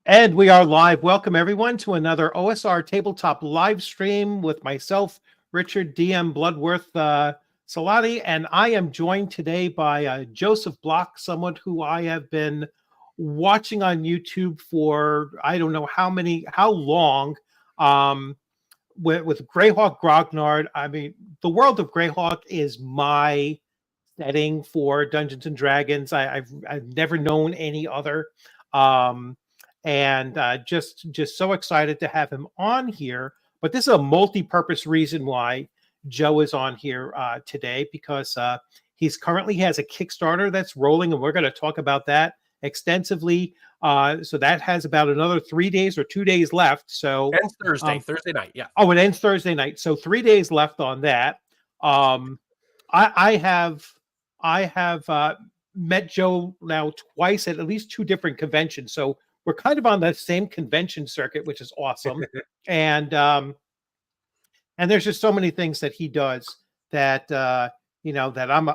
And we are live. Welcome, everyone, to another OSR Tabletop live stream with myself, Richard DM Bloodworth Salati, and I am joined today by Joseph Bloch, someone who I have been watching on YouTube for I don't know how long, with Greyhawk Grognard. I mean, the world of Greyhawk is my setting for Dungeons and Dragons. I've never known any other. And just so excited to have him on here. But this is a multi-purpose reason why Joe is on here today, because he's currently has a Kickstarter that's rolling, and we're going to talk about that extensively. So that has about another 3 days or 2 days left. So it ends Thursday night. Yeah. Oh, it ends Thursday night. So 3 days left on that. I have met Joe now twice at least two different conventions. So we're kind of on the same convention circuit, which is awesome. And there's just so many things that he does that that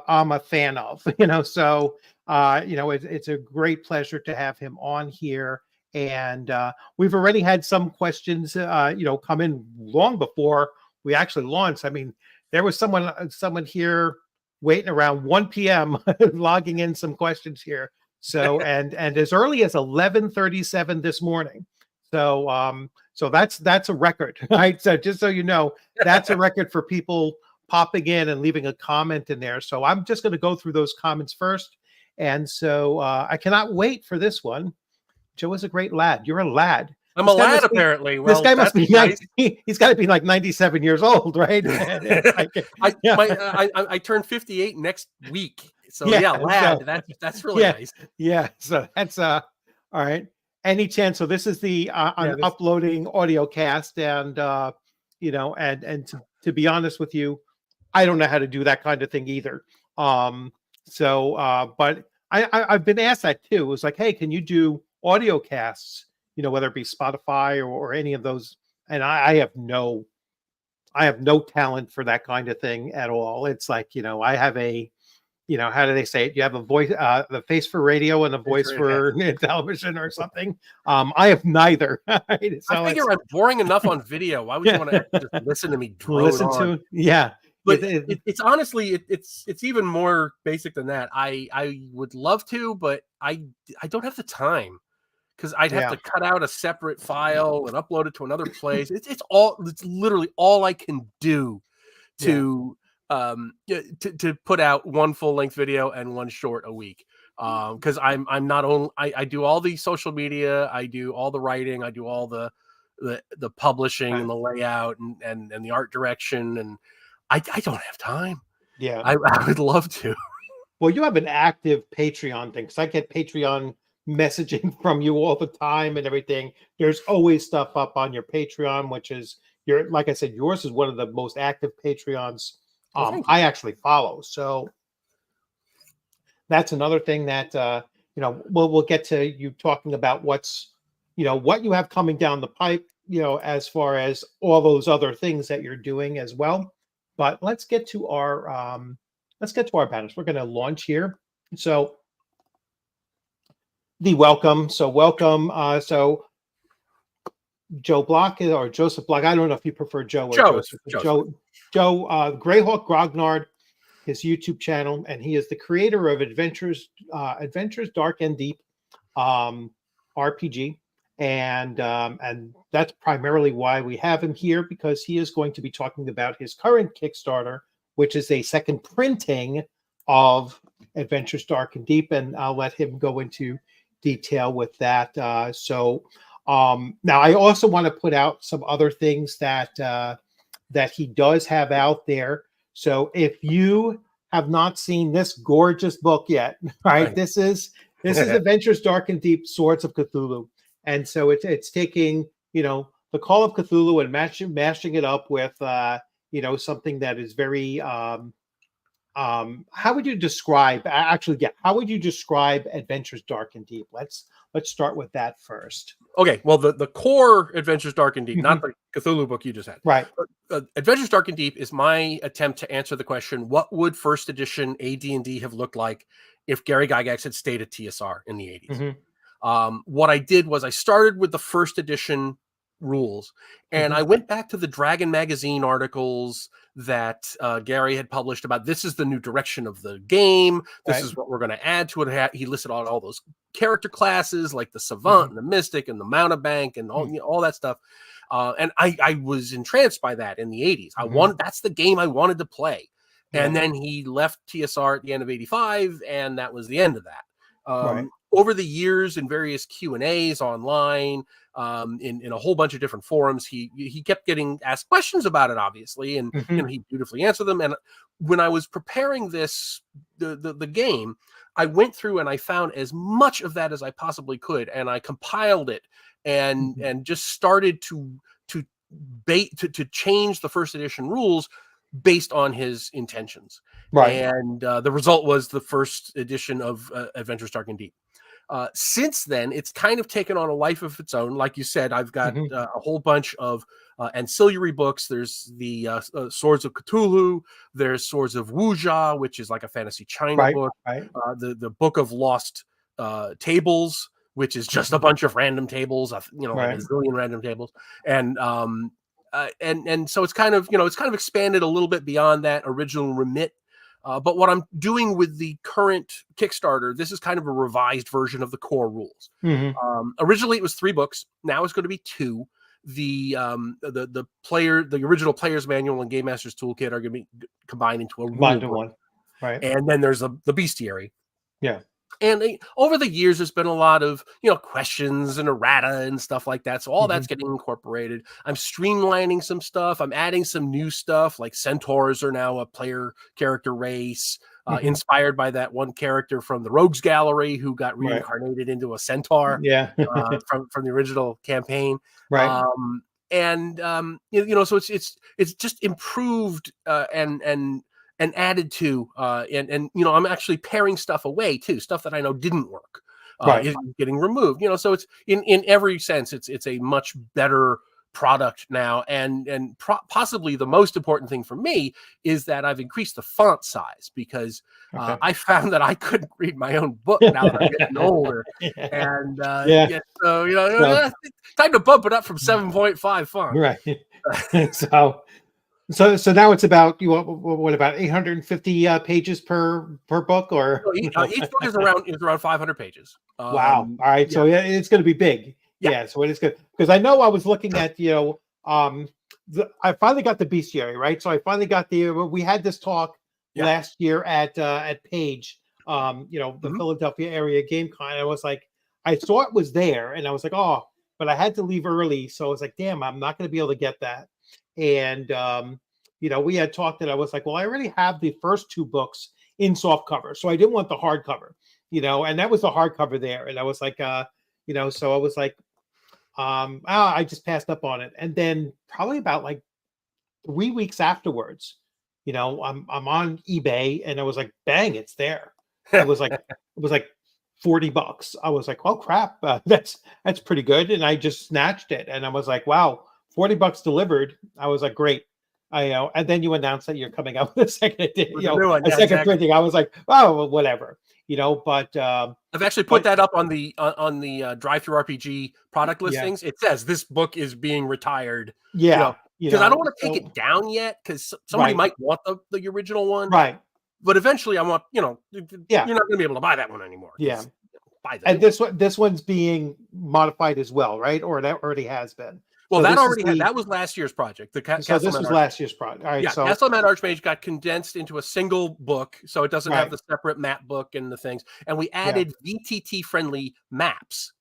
I'm a fan of. So it's a great pleasure to have him on here. And we've already had some questions come in long before we actually launched. I mean, there was someone here waiting around 1 p.m. logging in some questions here. So and as early as 11:37 this morning. So that's a record, right? So just so you know, that's a record for people popping in and leaving a comment in there. So I'm just going to go through those comments first. And so I cannot wait for this one. Joe is a great lad. You're a lad. I'm a lad, apparently. Well, this guy must be nice. He's got to be like 97 years old, right? I turned 58 next week. So yeah, lad. So, that's really nice. Yeah. So that's all right. Any chance? So this is the uploading audio cast, and and to be honest with you, I don't know how to do that kind of thing either. But I've been asked that too. It was like, hey, can you do audio casts? Whether it be Spotify or any of those, and I have no talent for that kind of thing at all. It's like, I have a, how do they say it? You have a voice, the face for radio and a voice for television or something. I have neither. Right? So I figure I'm boring enough on video. Why would you want to just listen to me drone on? Yeah. But it's honestly, it's even more basic than that. I would love to, but I don't have the time. Because I'd have to cut out a separate file and upload it to another place. It's literally all I can do to put out one full length video and one short a week. Because I'm not only I do all the social media, I do all the writing, I do all the publishing and the layout and the art direction, and I don't have time. Yeah, I would love to. Well, you have an active Patreon thing, because I get Patreon messaging from you all the time and everything. There's always stuff up on your Patreon, which is like I said, yours is one of the most active Patreons I actually follow. So that's another thing that we'll get to you talking about what you have coming down the pipe, as far as all those other things that you're doing as well. But let's get to our banners. We're going to launch here. So the welcome. So welcome. So Joe Bloch or Joseph Bloch. I don't know if you prefer Joe or Joseph. Joe Greyhawk Grognard, his YouTube channel, and he is the creator of Adventures Dark and Deep RPG, and that's primarily why we have him here, because he is going to be talking about his current Kickstarter, which is a second printing of Adventures Dark and Deep, and I'll let him go into detail with that. Now I also want to put out some other things that he does have out there. So if you have not seen this gorgeous book yet, right? This is Adventures Dark and Deep, Swords of Cthulhu. And so it's taking, the Call of Cthulhu and mashing it up with something that is very how would you describe Adventures Dark and Deep? Let's start with that first. Okay, well, the core Adventures Dark and Deep, not the Cthulhu book you just had. Right. Adventures Dark and Deep is my attempt to answer the question, what would first edition AD&D have looked like if Gary Gygax had stayed at TSR in the 80s? What I did was I started with the first edition rules, and I went back to the Dragon magazine articles that Gary had published about this is the new direction of the game. This is what we're going to add to it. He listed all those character classes like the Savant and the Mystic and the Mountebank and all, all that stuff. And I was entranced by that in the 80s. That's the game I wanted to play. And then he left TSR at the end of 85, and that was the end of that. Over the years in various Q&As online, in a whole bunch of different forums, he kept getting asked questions about it, obviously, and he beautifully answered them. And when I was preparing the game, I went through and I found as much of that as I possibly could, and I compiled it and just started to change the first edition rules based on his intentions. And the result was the first edition of Adventures Dark and Deep. Since then, it's kind of taken on a life of its own. Like you said, I've got a whole bunch of ancillary books. There's the Swords of Cthulhu. There's Swords of Wuxia, which is like a fantasy China book. The Book of Lost Tables, which is just a bunch of random tables, like a zillion random tables. And so it's kind of, it's kind of expanded a little bit beyond that original remit. But what I'm doing with the current Kickstarter, this is kind of a revised version of the core rules. Originally, it was 3 books. Now it's going to be 2. The original Player's Manual and Game Master's Toolkit are going to be combined into a rule book. And then there's the bestiary. And over the years, there's been a lot of, questions and errata and stuff like that. So all that's getting incorporated. I'm streamlining some stuff. I'm adding some new stuff, like centaurs are now a player character race, inspired by that one character from the Rogues Gallery who got reincarnated into a centaur from the original campaign. So it's just improved and added to, and I'm actually paring stuff away too, stuff that I know didn't work, is getting removed. So it's in every sense, it's a much better product now, and possibly the most important thing for me is that I've increased the font size because I found that I couldn't read my own book now that I'm getting older, and so time to bump it up from 7.5 font. So now it's about what about 850 pages per book, or each book is around 500 pages. Wow! All right, so it's going to be big. So it is good because I know I was looking at I finally got the bestiary, right? So I finally got we had this talk last year at Page, the Philadelphia area game con. I was like, I saw it was there, and I was like, oh, but I had to leave early, so I was like, damn, I'm not going to be able to get that. And we had talked that I was like, well, I already have the first 2 books in soft cover, so I didn't want the hardcover, and that was the hardcover there. And I was like, so I was like, I just passed up on it. And then probably about like 3 weeks afterwards, I'm on eBay, and I was like, bang, it's there. It was like $40. I was like, oh crap, that's pretty good. And I just snatched it, and I was like, wow. $40 delivered. I was like, great. And then you announced that you're coming out with a second edition, a second printing. I was like, oh, well, whatever, But I've actually put that up on the Drive-Thru RPG product listings. It says this book is being retired. Because I don't want to take it down yet, because somebody might want the original one. But eventually, I want you're not going to be able to buy that one anymore. And this one's being modified as well, right? Or that already has been. Well, so that was last year's project. So this was last year's project. All right. So Castle Mad Archmage got condensed into a single book, so it doesn't have the separate map book and the things. And we added VTT-friendly maps.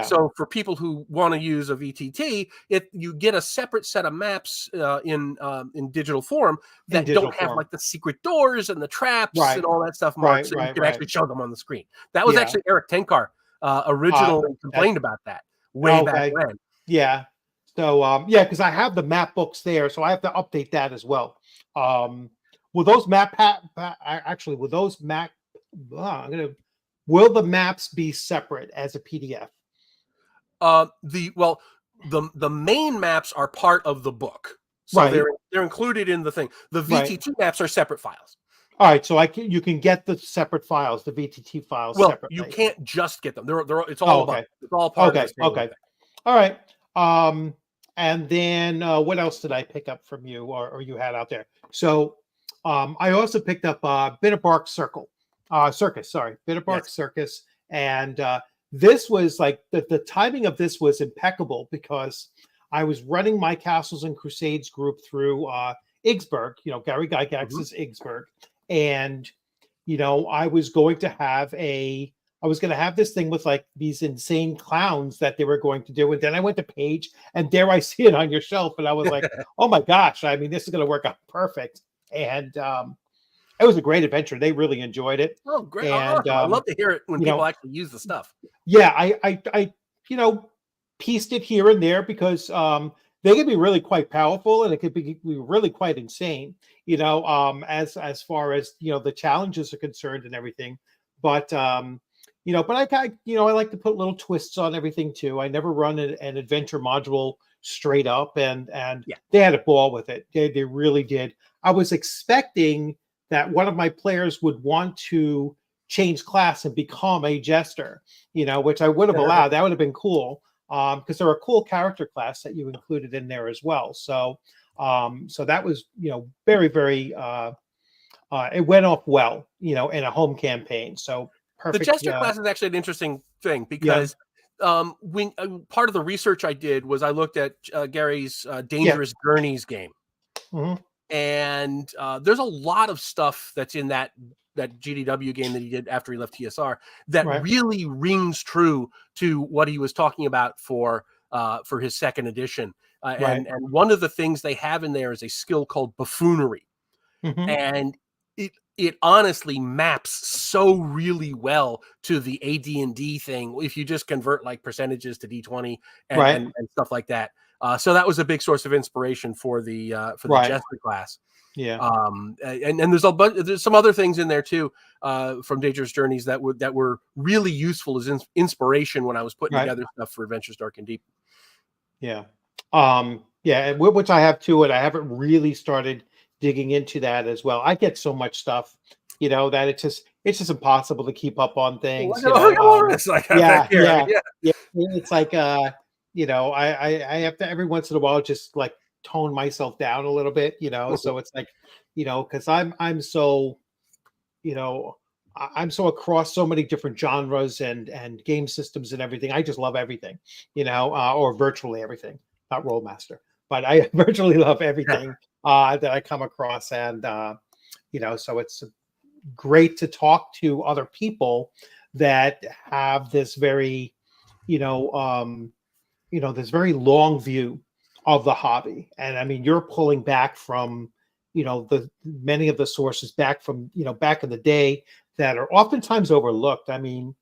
So for people who want to use a VTT, you get a separate set of maps in digital form that don't have like the secret doors and the traps and all that stuff marked, so you can actually show them on the screen. That was actually Eric Tenkar originally complained about that way back when. So because I have the map books there, so I have to update that as well. Will those will the maps be separate as a PDF? The main maps are part of the book, so they're included in the thing. The VTT maps are separate files. All right, so you can get the separate files, the VTT files Well, separately. you can't just get them. It's all okay. It's all part of the same okay. thing. All right. And then what else did I pick up from you or you had out there? So I also picked up Bitterbark Circus, Bitterbark Circus. And this was like the timing of this was impeccable because I was running my Castles and Crusades group through Iggsburg, Gary Gygax's Iggsburg. And, I was going to have this thing with like these insane clowns that they were going to do. And then I went to Page and there I see it on your shelf. And I was like, oh my gosh, I mean, this is going to work out perfect. And it was a great adventure. They really enjoyed it. Oh, great. And I love to hear it when people actually use the stuff. Yeah, I pieced it here and there because they can be really quite powerful and it could be really quite insane, as far as the challenges are concerned and everything. But I like to put little twists on everything too. I never run an adventure module straight up, and they had a ball with it. They really did. I was expecting that one of my players would want to change class and become a jester, which I would have allowed. That would have been cool. Because they're a cool character class that you included in there as well. So, so that was, very, very, it went off well, in a home campaign. So perfect. The Jester class is actually an interesting thing because when part of the research I did was I looked at Gary's Dangerous Journeys game. And there's a lot of stuff that's in that GDW game that he did after he left TSR that really rings true to what he was talking about for his second edition. And one of the things they have in there is a skill called buffoonery. And it honestly maps so really well to the AD&D thing if you just convert like percentages to D20 and stuff like that. So that was a big source of inspiration for the Jester class. Yeah. And there's some other things in there too from Dangerous Journeys that were really useful as inspiration when I was putting together stuff for Adventures Dark and Deep. Yeah. Which I have too, and I haven't really started digging into that as well. I get so much stuff, that it's just impossible to keep up on things. It's like I have to every once in a while just like tone myself down a little bit, so it's like, because I'm so, I'm so across so many different genres and game systems and everything. I just love everything, or virtually everything, not Rollmaster, but I virtually love everything that I come across. And, so it's great to talk to other people that have this very, this very long view of the hobby. And I mean, you're pulling back from, the many of the sources back from, back in the day that are oftentimes overlooked. I mean,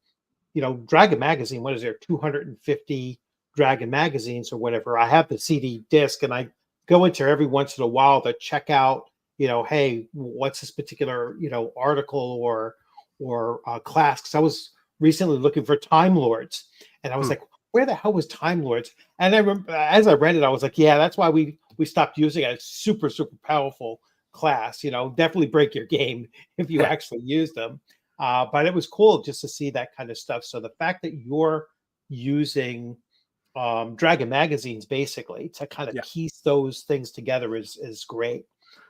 Dragon Magazine, what is there, 250 Dragon magazines or whatever. I have the CD disc and I go into every once in a while to check out, hey, what's this particular, article or class? Because I was recently looking for Time Lords and I was like, where the hell was Time Lords? And I remember as I read it, I was like, yeah, that's why we stopped using it. It's super, super powerful class, definitely break your game if you actually use them. But it was cool just to see that kind of stuff. So the fact that you're using Dragon magazines basically to kind of piece those things together is great.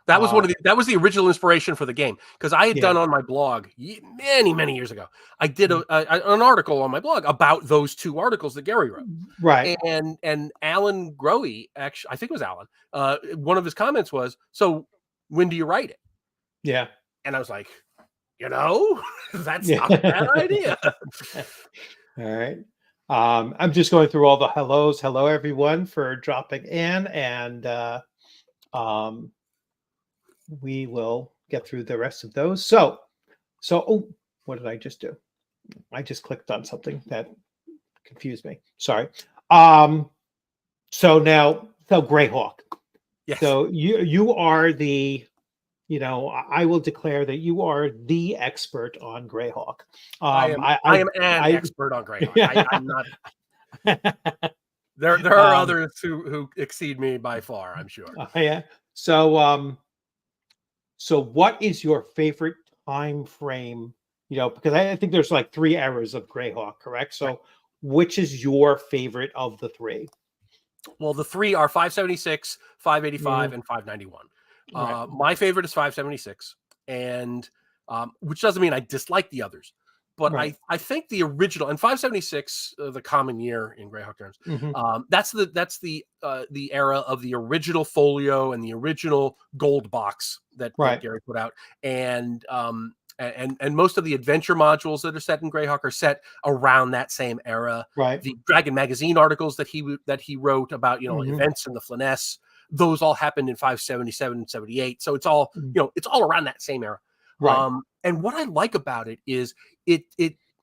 That was that was the original inspiration for the game because I had done on my blog many years ago. I did an article on my blog about those two articles that Gary wrote. Right. And Alan Growy, actually, I think it was Alan. One of his comments was, "So when do you write it?" Yeah. And I was like, that's not a bad idea. All right. I'm just going through all the hellos. Hello, everyone, for dropping in, and we will get through the rest of those. So, what did I just do? I just clicked on something that confused me. Sorry. So Greyhawk. Yes. So you are the, I will declare that you are the expert on Greyhawk. I am an expert on Greyhawk. I'm not. There are others who exceed me by far, I'm sure. Yeah. So what is your favorite time frame? You know, because I think there's like 3 eras of Greyhawk, correct? Right. So which is your favorite of the 3? Well, the 3 are 576, 585, Mhm. and 591. Right. My favorite is 576, and which doesn't mean I dislike the others, but Right. I think the original and 576, the common year in Greyhawk terms, Mhm. that's the era of the original folio and the original gold box that Right. Gary put out, and most of the adventure modules that are set in Greyhawk are set around that same era. Right. The Dragon magazine articles that he wrote about Mhm. events in the Flyness, those all happened in 577 and 78. So it's all Mm. it's all around that same era. Right. And what I like about it is it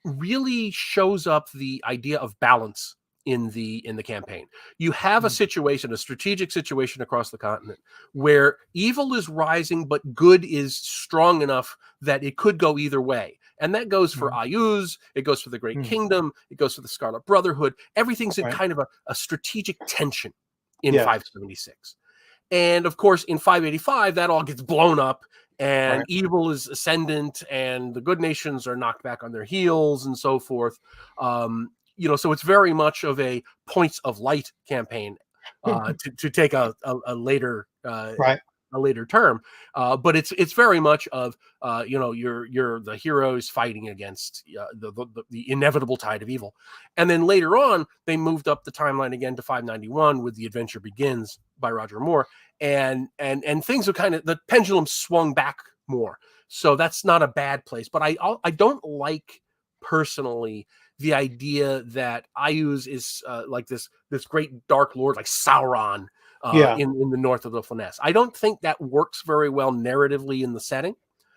really shows up the idea of balance in the campaign. You have a Mm. situation, a strategic situation across the continent where evil is rising, but good is strong enough that it could go either way. And that goes for Mhm. Ayuz, it goes for the Great Mm. Kingdom, it goes for the Scarlet Brotherhood. Everything's in Right. kind of a strategic tension in Yes. 576. And of course, in 585, that all gets blown up, and Right. evil is ascendant, and the good nations are knocked back on their heels, and so forth. So it's very much of a points of light campaign, to take a later Right. a later term, but it's very much of you're the heroes fighting against the inevitable tide of evil, and then later on they moved up the timeline again to 591 with The Adventure Begins by Roger Moore, and things are kind of, the pendulum swung back more, so that's not a bad place. But I don't like personally the idea that Ayuz is like this great dark lord like Sauron Yeah. in the north of the Flyness. I don't think that works very well narratively in the setting.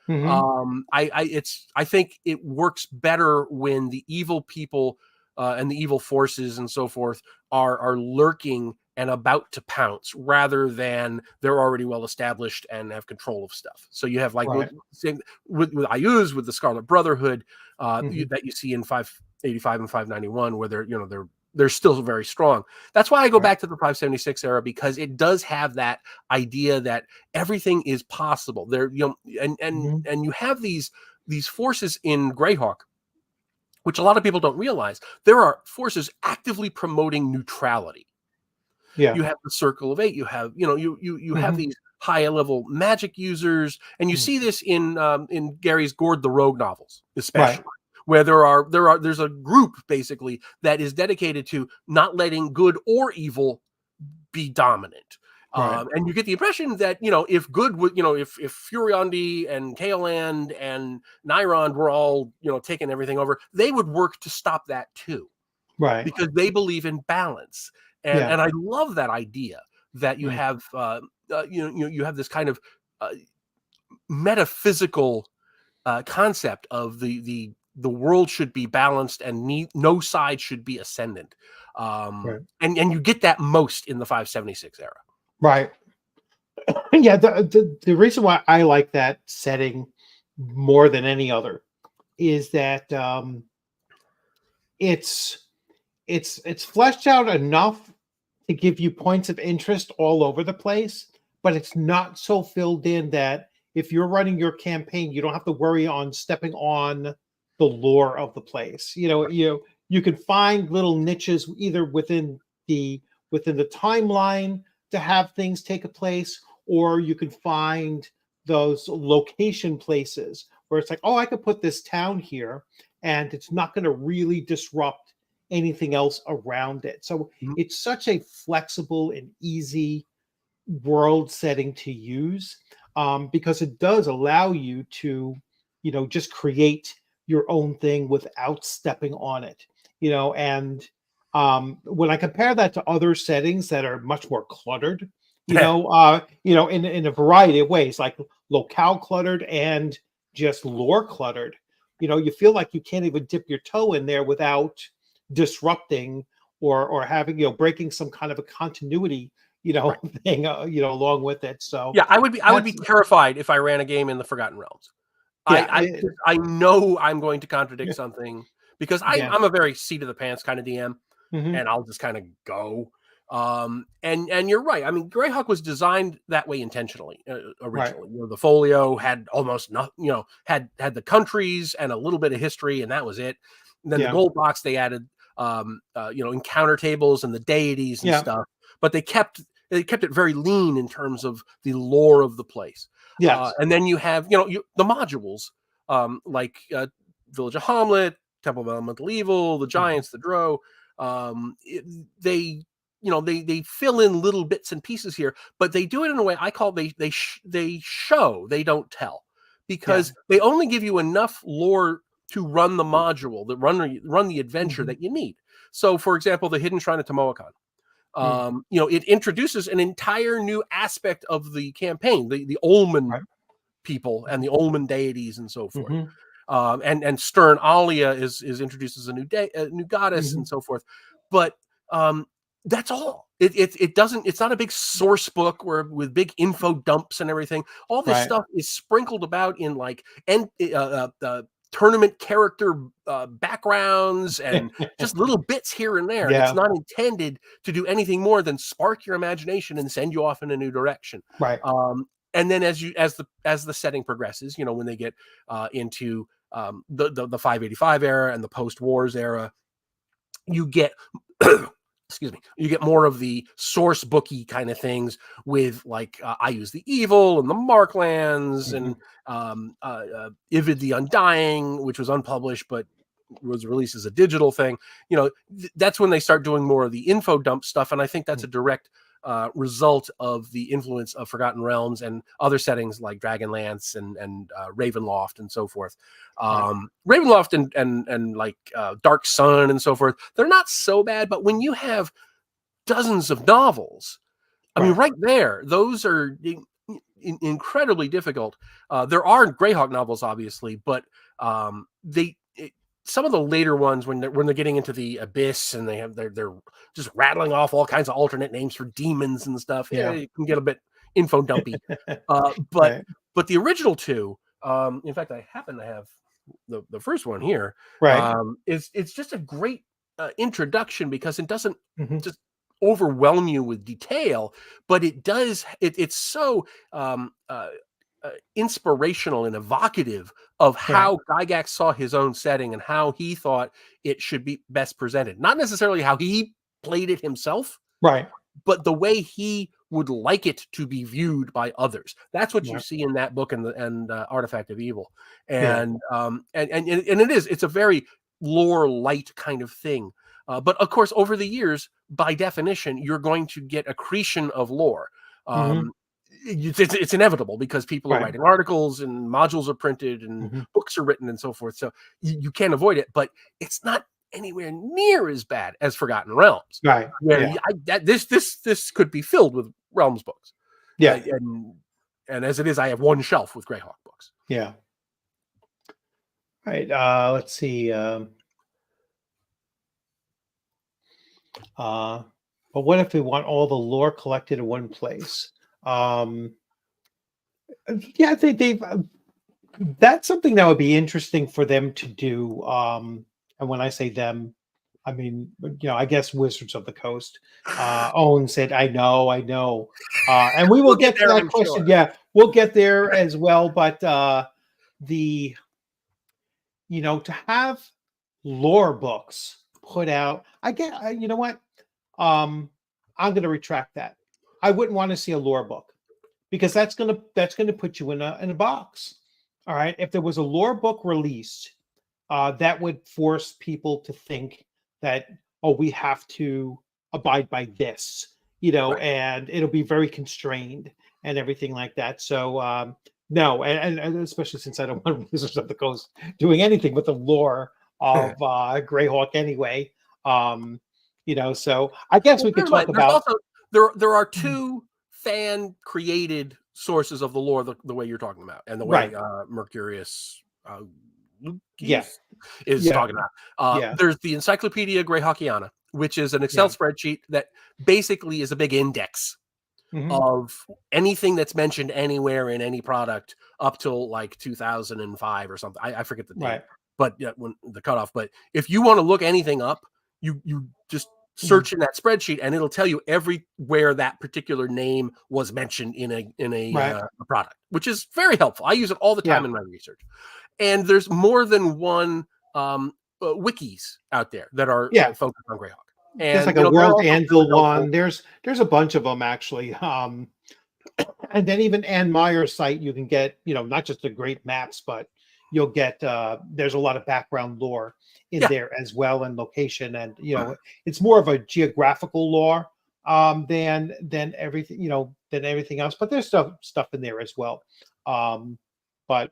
Mhm. I think it works better when the evil people and the evil forces and so forth are lurking and about to pounce, rather than they're already well established and have control of stuff. So you have like Right. with Ayuz, with the Scarlet Brotherhood, Mhm. that you see in 585 and 591, where they're still very strong. That's why I go Right. back to the 576 era, because it does have that idea that everything is possible. There, Mhm. and you have these forces in Greyhawk, which a lot of people don't realize. There are forces actively promoting neutrality. Yeah. You have the Circle of Eight. You have you have Mhm. these high level magic users, and you Mm. see this in Gary's Gord the Rogue novels, Right. especially, where there's a group basically that is dedicated to not letting good or evil be dominant. Right. And you get the impression that if good would if Furiondi and Kaeland and Nyrond were all taking everything over, they would work to stop that too, Right. because they believe in balance. And Yeah. I love that idea that you Mm. have you have this kind of uh, metaphysical concept of the world should be balanced, and no side should be ascendant. Right. And you get that most in the 576 era. Right. Yeah. The reason why I like that setting more than any other is that it's it's fleshed out enough to give you points of interest all over the place, but it's not so filled in that if you're running your campaign, you don't have to worry on stepping on the lore of the place. You can find little niches either within the timeline to have things take a place, or you can find those location places where it's like, oh, I could put this town here and it's not going to really disrupt anything else around it. So Mhm. it's such a flexible and easy world setting to use, because it does allow you to, just create your own thing without stepping on it. And when I compare that to other settings that are much more cluttered, in a variety of ways, like locale cluttered and just lore cluttered, you feel like you can't even dip your toe in there without disrupting or having breaking some kind of a continuity Right. thing along with it. So Yeah, I would be that's terrified if I ran a game in the Forgotten Realms. yeah, I know I'm going to contradict something, because yeah. I'm a very seat of the pants kind of DM, Hmm. and I'll just kind of go. And you're right. I mean, Greyhawk was designed that way intentionally Right. originally. You know, the folio had almost nothing. You know, had the countries and a little bit of history, and that was it. And then the Yeah. gold box they added, you know, encounter tables and the deities and Yeah. stuff. But they kept it very lean in terms of the lore of the place. Yes. And then you have, you know, the modules, like Village of Hamlet, Temple of Elemental Evil, the Giants, the Drow. They, you know, they fill in little bits and pieces here, but they do it in a way I call they show, they don't tell, because they only give you enough lore to run the module, that run the adventure that you need. So, for example, the Hidden Shrine of Tomoakan. You know, it introduces an entire new aspect of the campaign, the Olman people and the Olman deities and so forth. And Stern Alia is introduced as a new goddess and so forth. But that's all. It doesn't. It's not a big source book with big info dumps and everything. All this stuff is sprinkled about in like tournament character backgrounds and just little bits here and there. Yeah. It's not intended to do anything more than spark your imagination and send you off in a new direction. Right. And then as the setting progresses, you know, when they get into the 585 era and the post-wars era, you get excuse me, you get more of the source booky kind of things with like I Use the Evil and the Marklands and Ivid the Undying, which was unpublished but was released as a digital thing. You know, that's when they start doing more of the info dump stuff, and I think that's a direct result of the influence of Forgotten Realms and other settings like Dragonlance and Ravenloft and so forth. Ravenloft and like Dark Sun and so forth, they're not so bad, but when you have dozens of novels, I mean, right there, those are incredibly difficult. There are Greyhawk novels, obviously, but some of the later ones, when they're getting into the abyss and they're just rattling off all kinds of alternate names for demons and stuff, it can get a bit info dumpy. But the original two, in fact, I happen to have the first one here. It's just a great introduction because it doesn't just overwhelm you with detail, but it does. It's so inspirational and evocative of how Gygax saw his own setting and how he thought it should be best presented. Not necessarily how he played it himself, but the way he would like it to be viewed by others. That's what you see in that book and Artifact of Evil. And it's a very lore light kind of thing. But of course, over the years, by definition, you're going to get accretion of lore. It's inevitable because people are writing articles and modules are printed and books are written and so forth. So you can't avoid it, but it's not anywhere near as bad as Forgotten Realms. Where this could be filled with Realms books. And as it is, I have one shelf with Greyhawk books. Let's see. But what if we want all the lore collected in one place? They've that's something that would be interesting for them to do. And when I say them, I mean, I guess Wizards of the Coast. Owen said, I know. And we will get to that question. Sure. Yeah, we'll get there as well. But to have lore books put out, I get, you know what? I'm going to retract that. I wouldn't want to see a lore book because that's going to put you in a box. All right. If there was a lore book released, that would force people to think that, we have to abide by this, and it'll be very constrained and everything like that. So no, and especially since I don't want Wizards of the Coast doing anything with the lore of Greyhawk anyway. So I guess we could talk about. There are two fan created sources of the lore the way you're talking about, and the way Mercurius is talking about. There's the Encyclopedia Greyhawkiana, which is an Excel spreadsheet that basically is a big index of anything that's mentioned anywhere in any product up till like 2005 or something. I forget the date, but when the cutoff. But if you want to look anything up, you just search in that spreadsheet, and it'll tell you everywhere that particular name was mentioned in a product, which is very helpful. I use it all the time in my research. And there's more than one wikis out there that are focused on Greyhawk. And there's like a World Anvil one. There's a bunch of them actually. And then even Ann Meyer's site, you can get, not just the great maps, but you'll get there's a lot of background lore in there as well, and location, and it's more of a geographical lore than everything than everything else. But there's stuff in there as well. But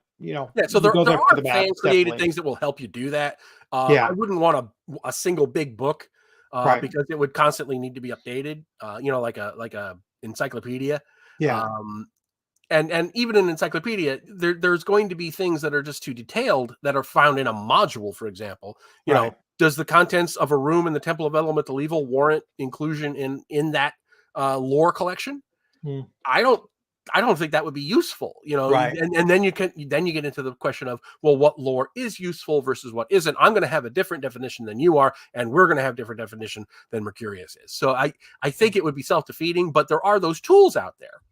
so there are fan created things that will help you do that. I wouldn't want a single big book because it would constantly need to be updated. Like a encyclopedia. And even an encyclopedia, there's going to be things that are just too detailed that are found in a module, for example. Does the contents of a room in the Temple of Elemental Evil warrant inclusion in that lore collection? I don't think that would be useful, and then you get into the question of, well, what lore is useful versus what isn't. I'm going to have a different definition than you are, and we're going to have different definition than Mercurius is. So I think it would be self-defeating, but there are those tools out there.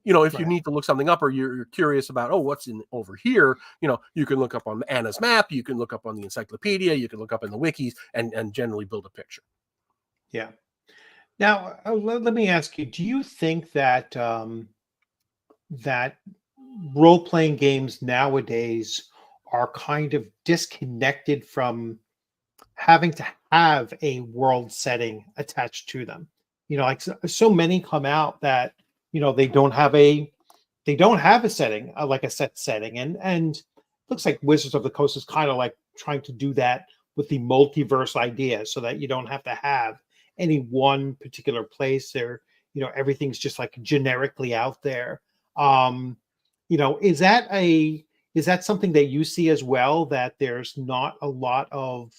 If you need to look something up, or you're curious about, what's in over here, you can look up on Anna's map, you can look up on the encyclopedia, you can look up in the wikis, and generally build a picture. Yeah. Now, let me ask you, do you think that that role-playing games nowadays are kind of disconnected from having to have a world setting attached to them? Like so many come out that they don't have a setting, like a set setting, and looks like Wizards of the Coast is kind of like trying to do that with the multiverse idea, so that you don't have to have any one particular place there. Everything's just like generically out there. Is that something that you see as well, that there's not a lot of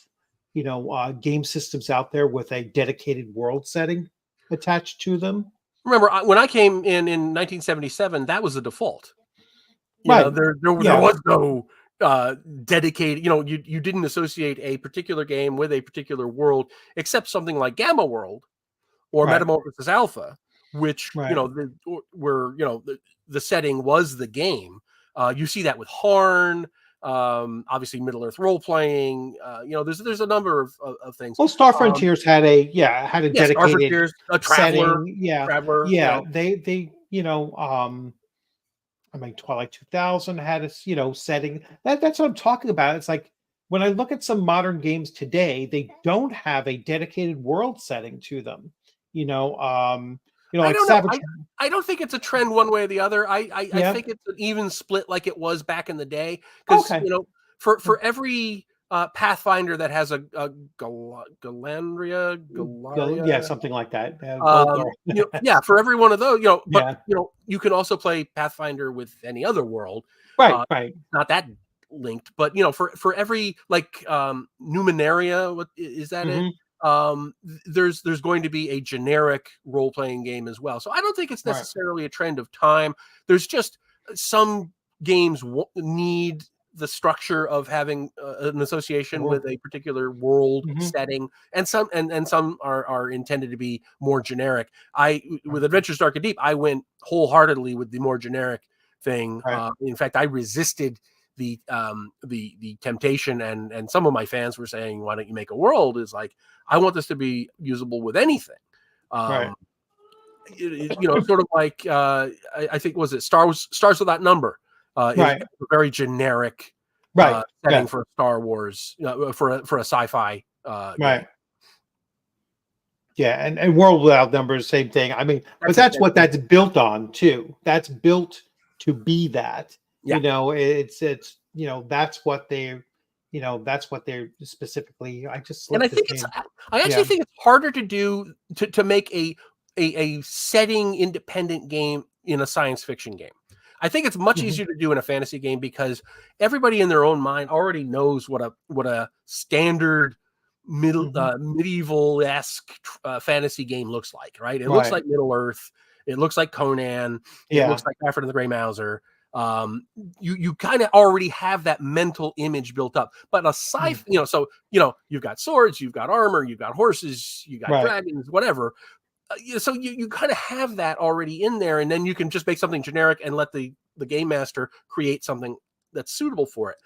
game systems out there with a dedicated world setting attached to them? Remember, when I came in 1977, that was the default. There was no dedicated. You didn't associate a particular game with a particular world, except something like Gamma World or Metamorphosis Alpha, which the setting was the game. You see that with Harn. Obviously Middle Earth role playing. There's a number of things. Well, Star Frontiers had a dedicated Star Frontiers, a Traveler. Setting. Traveler. They Twilight 2000 had a setting. That's what I'm talking about. It's like when I look at some modern games today, they don't have a dedicated world setting to them. Like Savage. I don't think it's a trend one way or the other. I think it's an even split, like it was back in the day. Because for every Pathfinder that has a Galandria, something like that. For every one of those, you can also play Pathfinder with any other world. Right. Not that linked, but for every Numenaria, what is that? It? There's going to be a generic role-playing game as well. So I don't think it's necessarily a trend of time. There's just some games need the structure of having an association with a particular world setting, and some are intended to be more generic. With Adventures Dark and Deep, I went wholeheartedly with the more generic thing. In fact, I resisted the temptation, and some of my fans were saying, why don't you make a world? Is like, I want this to be usable with anything. Sort of like I think, was it Stars Without Number? A very generic setting for Star Wars, for a sci-fi game. Yeah, and World Without Number, same thing. I mean, that's what that's built on too. That's built to be that. It's that's what they're specifically. I think it's harder to do to make a setting independent game in a science fiction game. I think it's much easier to do in a fantasy game, because everybody in their own mind already knows what a standard medieval-esque fantasy game looks like, right? It looks like Middle Earth. It looks like Conan. It looks like Alfred and the Grey Mouser. You kind of already have that mental image built up. But a sci-fi, so you've got swords, you've got armor, you've got horses, you got dragons, whatever. So you kind of have that already in there, and then you can just make something generic and let the game master create something that's suitable for it.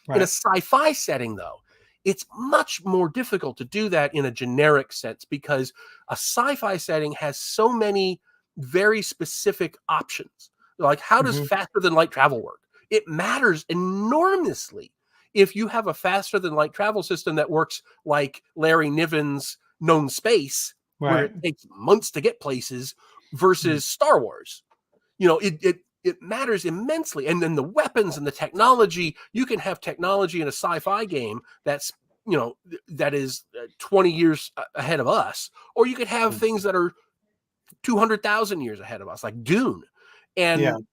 In a sci-fi setting, though, it's much more difficult to do that in a generic sense, because a sci-fi setting has so many very specific options. Like, how does faster than light travel work? It matters enormously if you have a faster than light travel system that works like Larry Niven's Known Space, where it takes months to get places, versus Star Wars. It matters immensely. And then the weapons and the technology, you can have technology in a sci-fi game that's, that is 20 years ahead of us, or you could have things that are 200,000 years ahead of us, like Dune. And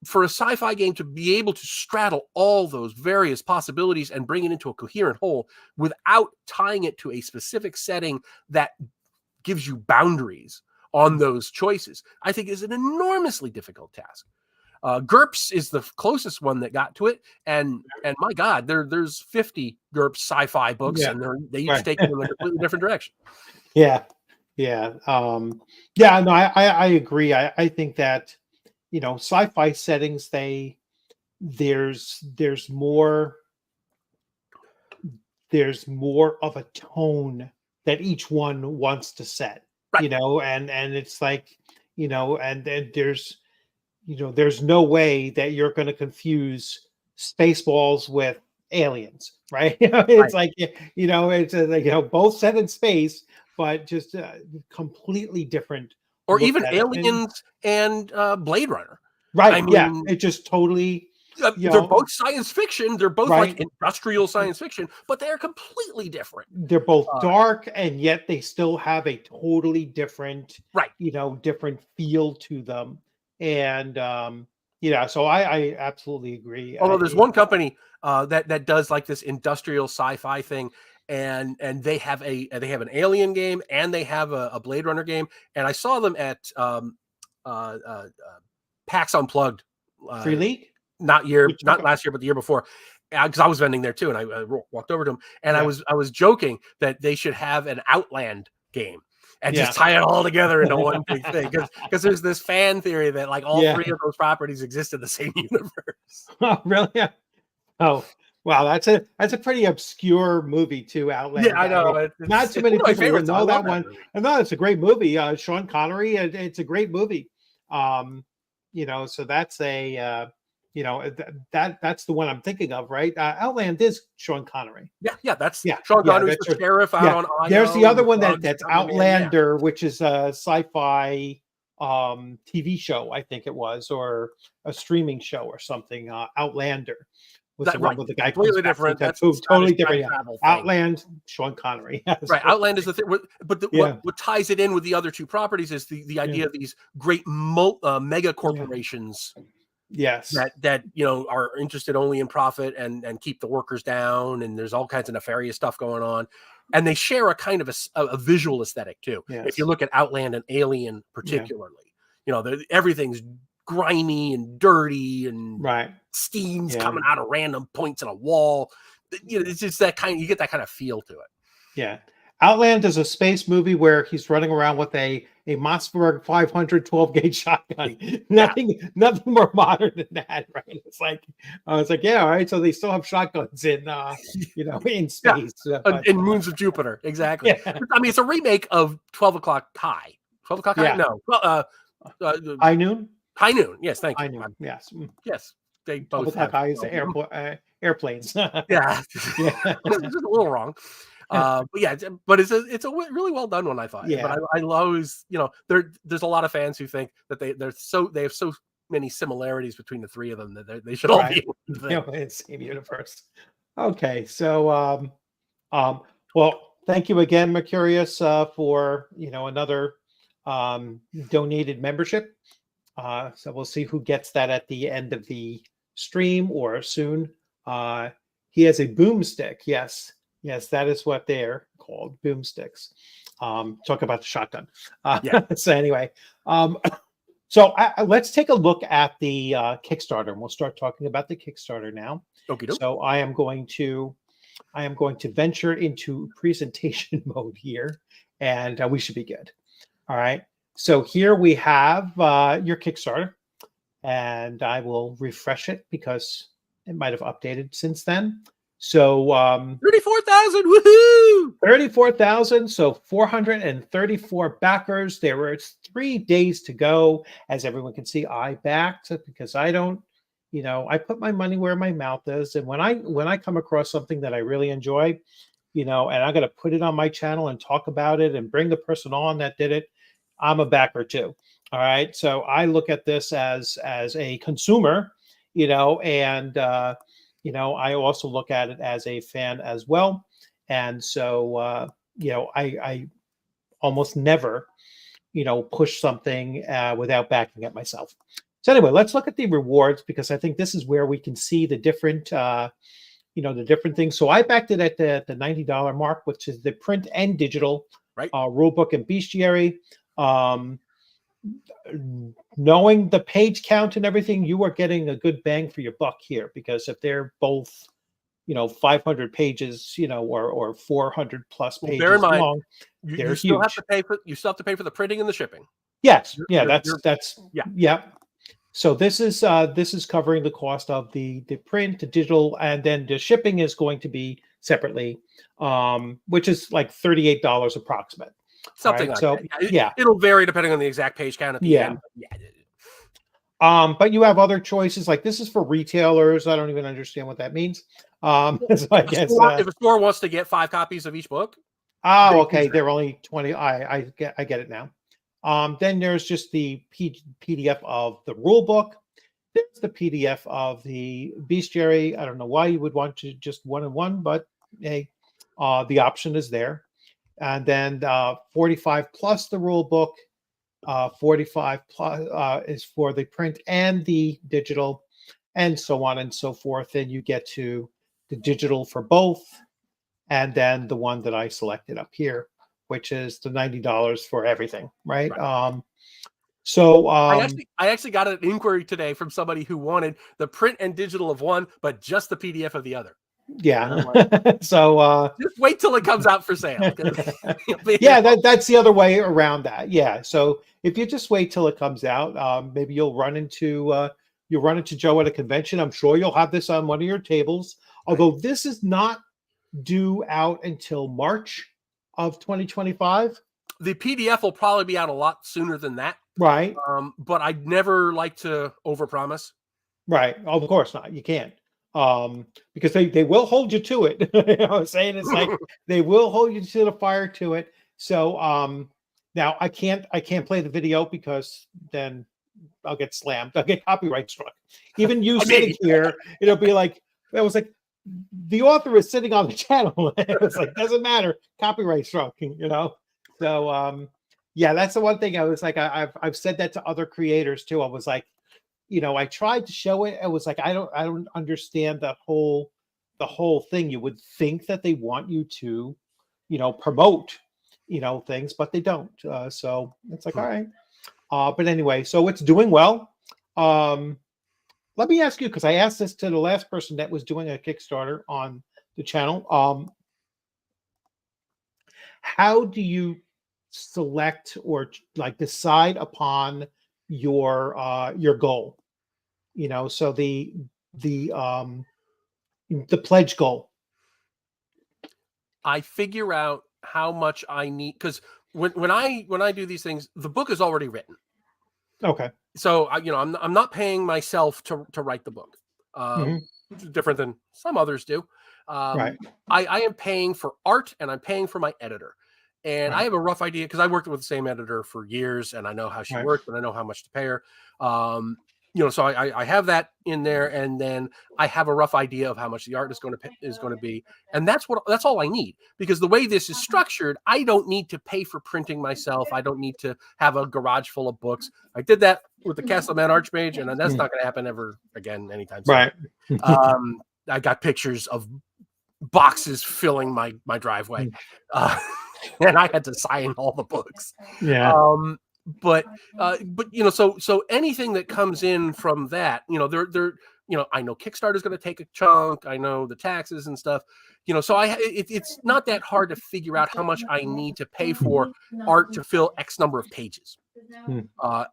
for a sci-fi game to be able to straddle all those various possibilities and bring it into a coherent whole without tying it to a specific setting that gives you boundaries on those choices, I think is an enormously difficult task. GURPS is the closest one that got to it, and my God, there's 50 GURPS sci-fi books, and they each take it in a completely different direction. No, I agree. I think that sci-fi settings, there's more of a tone that each one wants to set, and it's like, and then there's no way that you're going to confuse Spaceballs with Aliens, right? It's like, it's both set in space, but just completely different. Or even Aliens and Blade Runner. Right. I mean, it just totally. They're both science fiction. They're both like industrial science fiction, but they are completely different. They're both dark, and yet they still have a totally different, different feel to them. And so I absolutely agree. Although there's one company that does like this industrial sci-fi thing, and they have an Alien game, and they have a Blade Runner game, and I saw them at PAX Unplugged. Free League? Not last year, but the year before, because I was vending there too, and I walked over to them, and I was joking that they should have an Outland game and just tie it all together into one big thing, because there's this fan theory that like all three of those properties exist in the same universe. Oh, really? Oh, wow, that's a pretty obscure movie too, Outland. Yeah, I know. Not too many people know that one. I know it's a great movie. Sean Connery, it's a great movie. So that's a that's the one I'm thinking of, right? Outland is Sean Connery. That's Sean Connery's the sheriff out on Io. There's the other one that's Outlander, which is a sci-fi TV show, I think it was, or a streaming show or something. Outlander was the one with the guy completely different. That's totally different. Outland, Sean Connery. Right, Outland is the thing, but what ties it in with the other two properties is the idea of these great mega corporations. Yes, that are interested only in profit and keep the workers down, and there's all kinds of nefarious stuff going on, and they share a kind of a visual aesthetic too. Yes. If you look at Outland and Alien particularly, everything's grimy and dirty, and steam's coming out of random points in a wall. It's just that kind. You get that kind of feel to it. Yeah, Outland is a space movie where he's running around with a Mossberg 500 12-gauge shotgun. Nothing more modern than that, right? It's like, all right. So they still have shotguns in, in space. In Moons of Jupiter, exactly. Yeah. I mean, it's a remake of 12 O'Clock High. 12 O'Clock High? No. High Noon? High Noon, yes, thank you. High Noon, yes. Yes, they both have. High is airplanes. It's just a little wrong. But it's a really well done one, I thought. Yeah. But I always, there's a lot of fans who think that they have so many similarities between the three of them that they should all be in the same universe. Okay, so well, thank you again, Mercurius, for another donated membership. So we'll see who gets that at the end of the stream or soon. He has a boomstick. Yes, that is what they're called, boomsticks. Talk about the shotgun. So anyway, So let's take a look at the Kickstarter, and we'll start talking about the Kickstarter now. Okay. So I am going to venture into presentation mode here, and we should be good. All right. So here we have your Kickstarter, and I will refresh it because it might have updated since then. So 34,000, woohoo! 34,000, so 434 backers. There were 3 days to go. As everyone can see, I backed because I don't, I put my money where my mouth is. And when I come across something that I really enjoy, and I'm going to put it on my channel and talk about it and bring the person on that did it, I'm a backer too. All right. So I look at this as a consumer, and I also look at it as a fan as well. And so, I almost never, push something without backing it myself. So anyway, let's look at the rewards, because I think this is where we can see the different, the different things. So I backed it at the $90 mark, which is the print and digital rule book and bestiary. Knowing the page count and everything, you are getting a good bang for your buck here, because if they're both 500 pages, or 400 plus pages bear in mind, long, you still have to pay for the printing and the shipping. Yes, yeah. So this is covering the cost of the print, the digital, and then the shipping is going to be separately, which is like $38 approximate. Something like that. It'll vary depending on the exact page count at the end. But you have other choices. Like, this is for retailers. I don't even understand what that means. So I guess if a store wants to get 5 copies of each book. Oh, okay. They're only 20. I get it now. Then there's just the PDF of the rule book. There's the PDF of the bestiary. I don't know why you would want to just 1-in-1, but hey, the option is there. And then 45 plus the rule book. 45 plus is for the print and the digital, and so on and so forth. And you get to the digital for both, and then the one that I selected up here, which is the $90 for everything, right? So I actually got an inquiry today from somebody who wanted the print and digital of one, but just the PDF of the other. Yeah. So just wait till it comes out for sale. Yeah, that's the other way around that. Yeah. So if you just wait till it comes out, maybe you'll run into Joe at a convention. I'm sure you'll have this on one of your tables. Although this is not due out until March of 2025. The PDF will probably be out a lot sooner than that. Right. But I'd never like to overpromise. Right. Of course not. You can't. Because they will hold you to it. You know what I'm saying? It's like they will hold you to the fire to it. So now I can't play the video because then I'll get slammed. I'll get copyright struck. Even you sitting here, it'll be like, it was like, the author is sitting on the channel. It's like, doesn't matter, copyright struck, So yeah, that's the one thing I was like, I've said that to other creators too. I was like, I tried to show it. I was like, I don't understand the whole thing. You would think that they want you to, promote, things, but they don't. So it's like, all right. But anyway, so it's doing well. Let me ask you, because I asked this to the last person that was doing a Kickstarter on the channel. How do you select or like decide upon your goal? So the pledge goal. I figure out how much I need, because when I do these things, the book is already written. Okay. So I'm not paying myself to write the book, which is different than some others do. Right. I am paying for art and I'm paying for my editor. And I have a rough idea because I worked with the same editor for years and I know how she works and I know how much to pay her. So I have that in there, and then I have a rough idea of how much the art is going to be. And that's all I need, because the way this is structured, I don't need to pay for printing myself. I don't need to have a garage full of books. I did that with the Castleman Archmage, and that's not going to happen ever again anytime soon. Right. I got pictures of boxes filling my driveway. And I had to sign all the books. Yeah. but so anything that comes in from that, they're I know Kickstarter is going to take a chunk. I know the taxes and stuff, so it's not that hard to figure out how much I need to pay for art to fill X number of pages.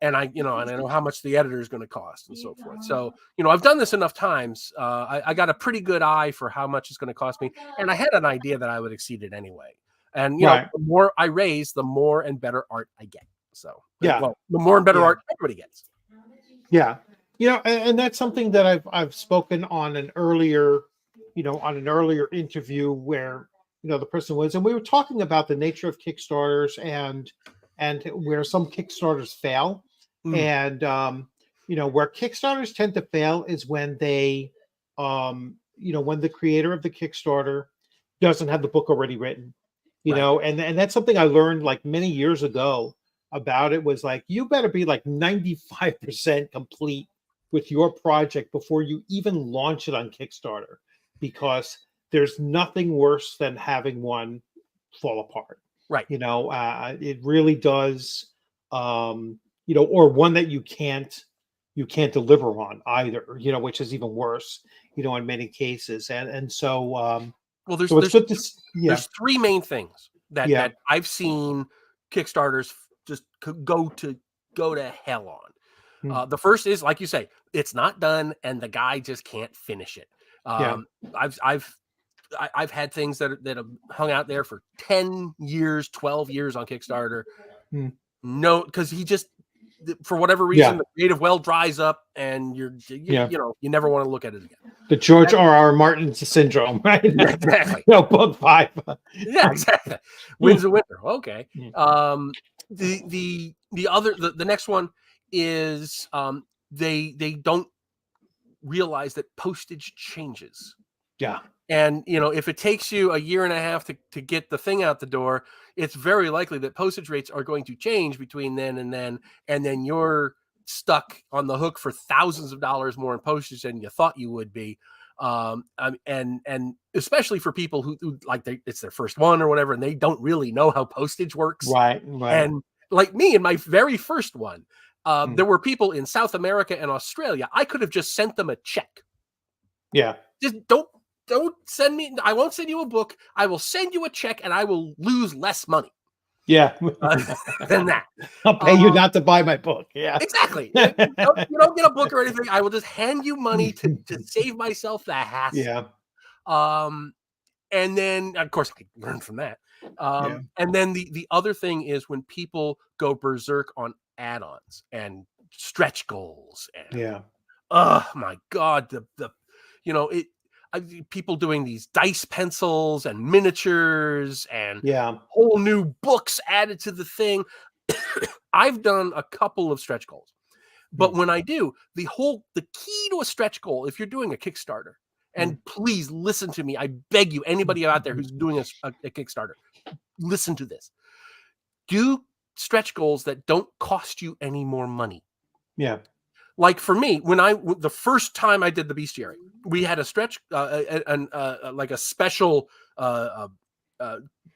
And I know how much the editor is going to cost and so forth. So, I've done this enough times. I got a pretty good eye for how much it's going to cost me. And I had an idea that I would exceed it anyway. And, the more I raise, the more and better art I get. So, the more and better art everybody gets. Yeah. And that's something that I've spoken on an earlier interview where, the person was, and we were talking about the nature of Kickstarters and where some Kickstarters fail. And, where Kickstarters tend to fail is when they, when the creator of the Kickstarter doesn't have the book already written, and that's something I learned like many years ago about it, was like, you better be like 95% complete with your project before you even launch it on Kickstarter, because there's nothing worse than having one fall apart. Right. It really does, or one that you can't deliver on either, which is even worse, in many cases. And so, there's three main things that I've seen Kickstarters just go to hell on. The first is, like you say, it's not done and the guy just can't finish it. I've had things that have hung out there for 10 years, 12 years on Kickstarter. No, because he just, for whatever reason, the creative well dries up and you never want to look at it again. The George R.R. Martin syndrome, right? Exactly. Book 5. Yeah, exactly. Winds of Winter. Okay. The next one is they don't realize that postage changes. Yeah. And, if it takes you a year and a half to get the thing out the door, it's very likely that postage rates are going to change between then, and then you're stuck on the hook for thousands of dollars more in postage than you thought you would be. And especially for people who like it's their first one or whatever, and they don't really know how postage works. Right. And like me in my very first one, there were people in South America and Australia. I could have just sent them a check. Yeah. Just don't send me. I won't send you a book. I will send you a check, and I will lose less money. Yeah. Than that. I'll pay you not to buy my book. Yeah. Exactly. You don't get a book or anything. I will just hand you money to save myself the hassle. Yeah. And then, of course, I learned from that. And then the other thing is when people go berserk on add-ons and stretch goals. And, oh my God, people doing these dice pencils and miniatures and whole new books added to the thing. I've done a couple of stretch goals, but when I do, the key to a stretch goal, if you're doing a Kickstarter, and please listen to me, I beg you, anybody out there who's doing a Kickstarter, listen to this. Do stretch goals that don't cost you any more money. Yeah. Like for me, the first time I did the bestiary, we had a stretch, like a special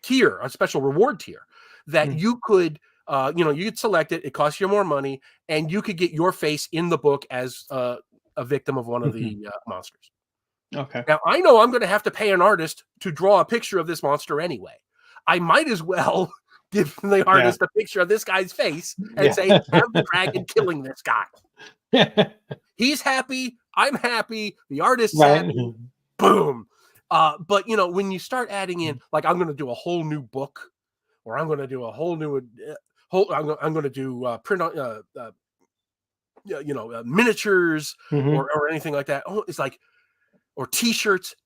tier, a special reward tier that you could, you could select it. It costs you more money, and you could get your face in the book as a victim of one of the monsters. Okay. Now I know I'm going to have to pay an artist to draw a picture of this monster anyway. I might as well give the artist a picture of this guy's face and say, "Have the dragon killing this guy." He's happy. I'm happy. The artist's happy. Boom. But when you start adding in, like, I'm going to do a whole new book, or I'm going to do a whole new, I'm going to do print on, miniatures or anything like that. Oh, it's like, or T-shirts.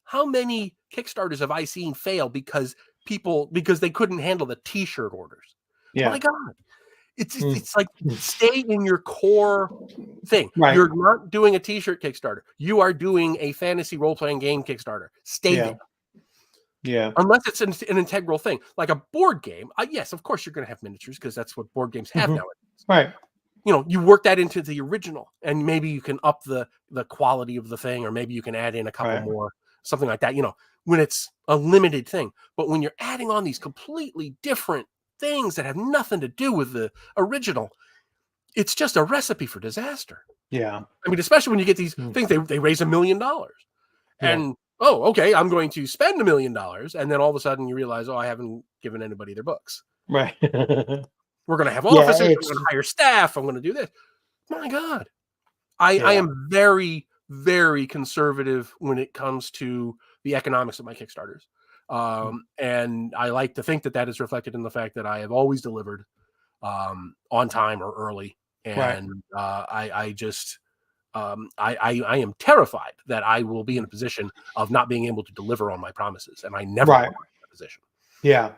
How many Kickstarters have I seen fail because they couldn't handle the T-shirt orders? Yeah. My God. It's like, stay in your core thing. Right. You're not doing a T-shirt Kickstarter. You are doing a fantasy role-playing game Kickstarter. Stay there. Yeah. Unless it's an integral thing. Like a board game, yes, of course you're going to have miniatures because that's what board games have nowadays. Right. You work that into the original, and maybe you can up the quality of the thing, or maybe you can add in a couple more, something like that, when it's a limited thing. But when you're adding on these completely different things that have nothing to do with the original. It's just a recipe for disaster. Yeah. I mean, especially when you get these things, they raise $1 million. And, oh, okay, I'm going to spend $1 million. And then all of a sudden you realize, oh, I haven't given anybody their books. Right. We're going to have officers. I'm it's- going to hire staff. I'm going to do this. My God. I am very, very conservative when it comes to the economics of my Kickstarters. And I like to think that is reflected in the fact that I have always delivered on time or early. And I am terrified that I will be in a position of not being able to deliver on my promises. And I never want to be in that position. Yeah.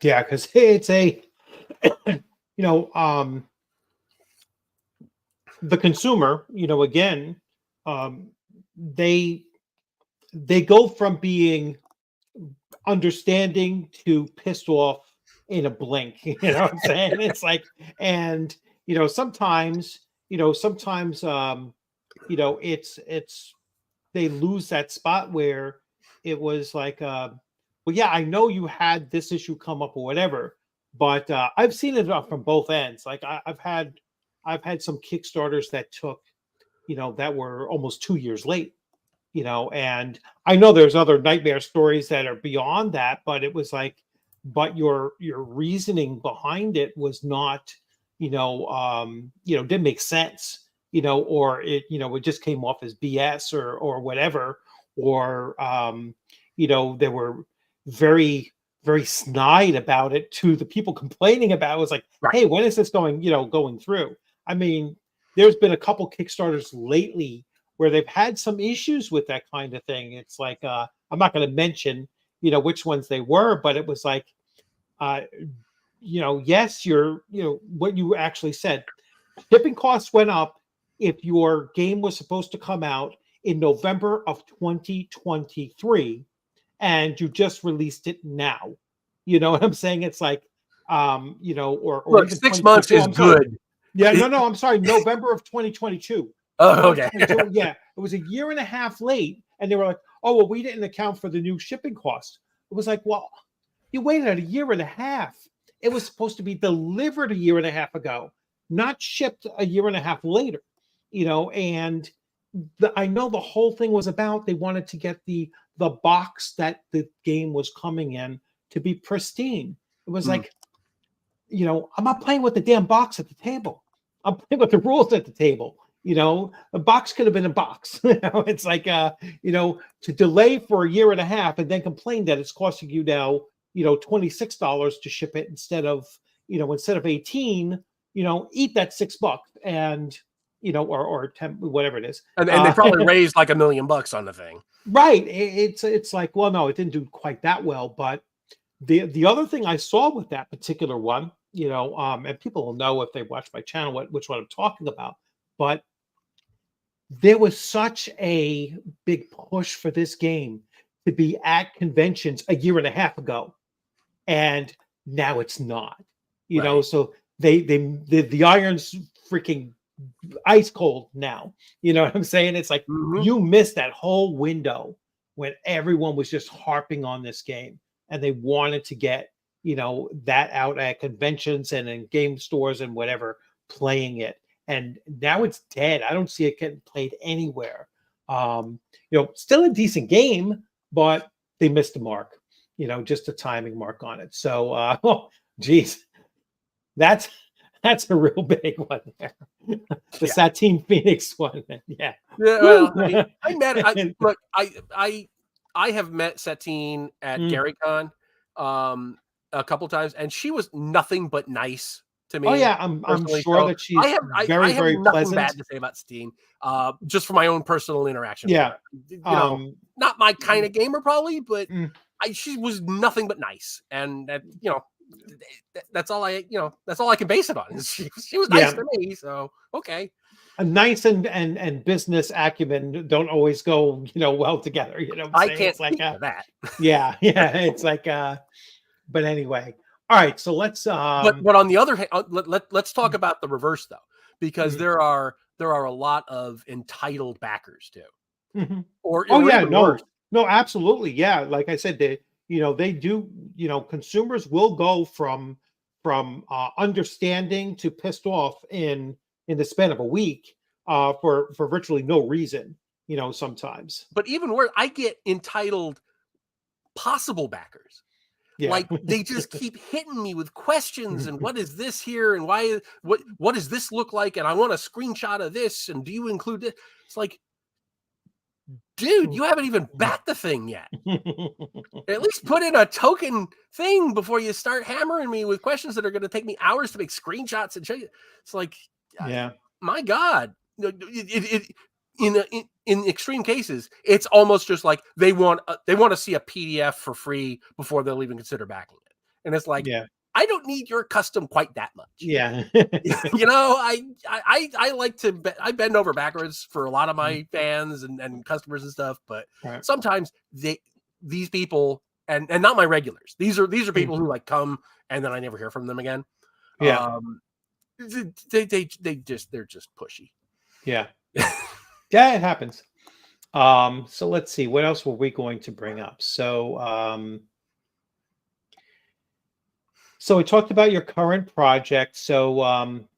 Yeah. Cause it's a, the consumer, again, they go from being understanding to pissed off in a blink. You know what I'm saying? It's like, and sometimes it's they lose that spot where it was like, well, yeah, I know you had this issue come up or whatever, but I've seen it from both ends. Like I've had some Kickstarters that took, that were almost 2 years late, and I know there's other nightmare stories that are beyond that, but it was like, but your reasoning behind it was not, didn't make sense, or it just came off as BS or whatever, or, they were very, very snide about it to the people complaining about it. It was like, hey, when is this going through? I mean, there's been a couple Kickstarters lately where they've had some issues with that kind of thing. It's like, I'm not going to mention, which ones they were, but it was like, yes, what you actually said, shipping costs went up if your game was supposed to come out in November of 2023 and you just released it now. You know what I'm saying? It's like, or look, even 6 months is good. Yeah, no, I'm sorry, November of 2022. Oh, okay. Yeah, it was a year and a half late, and they were like, "Oh, well, we didn't account for the new shipping cost." It was like, well, you waited a year and a half. It was supposed to be delivered a year and a half ago, not shipped a year and a half later. And I know the whole thing was about they wanted to get the box that the game was coming in to be pristine. It was like, I'm not playing with the damn box at the table. I'm playing with the rules at the table. A box could have been a box. It's like, to delay for a year and a half and then complain that it's costing you now, $26 to ship it instead of 18, eat that $6 and, or 10, whatever it is. And they probably raised like $1 million on the thing. Right. It's like, well, no, it didn't do quite that well. But the other thing I saw with that particular one, and people will know if they watch my channel which one I'm talking about, but there was such a big push for this game to be at conventions a year and a half ago, and now it's not. So the iron's freaking ice cold now. You know what I'm saying? It's like you missed that whole window when everyone was just harping on this game and they wanted to get that out at conventions and in game stores and whatever, playing it. And now it's dead. I don't see it getting played anywhere. Still a decent game, but they missed the mark. Just a timing mark on it. So, oh, geez, that's a real big one there. The Satine Phoenix one. Yeah. Well, I have met Satine at GaryCon a couple times, and she was nothing but nice to me. Oh yeah, I'm sure that she's very, very nothing pleasant. bad to say about Satine, just from my own personal interaction. Yeah, with her. Not my kind of gamer probably, but she was nothing but nice, and that's all I can base it on. She was nice to me, so okay. A nice and business acumen don't always go well together. I can't speak to that. Yeah, it's like but anyway. All right, so let's but on the other hand, let's talk about the reverse though, because there are a lot of entitled backers too. Or no, absolutely, yeah. Like I said, they do, consumers will go from understanding to pissed off in the span of a week, for virtually no reason, sometimes. But even worse, I get entitled possible backers. Yeah. Like they just keep hitting me with questions and what is this here and why, what does this look like? And I want a screenshot of this. And do you include it? It's like, dude, you haven't even backed the thing yet. At least put in a token thing before you start hammering me with questions that are going to take me hours to make screenshots and show you. It's like, yeah, my God, in extreme cases, it's almost just like they want to see a PDF for free before they'll even consider backing it. And it's like, yeah, I don't need your custom quite that much. yeah. I like to I bend over backwards for a lot of my fans and customers and stuff, but Right. sometimes these people and not my regulars. These are people who like come and then I never hear from them again. Yeah. They're just pushy. Yeah. Yeah, it happens. So let's see, what else were we going to bring up? So we talked about your current project. So I'm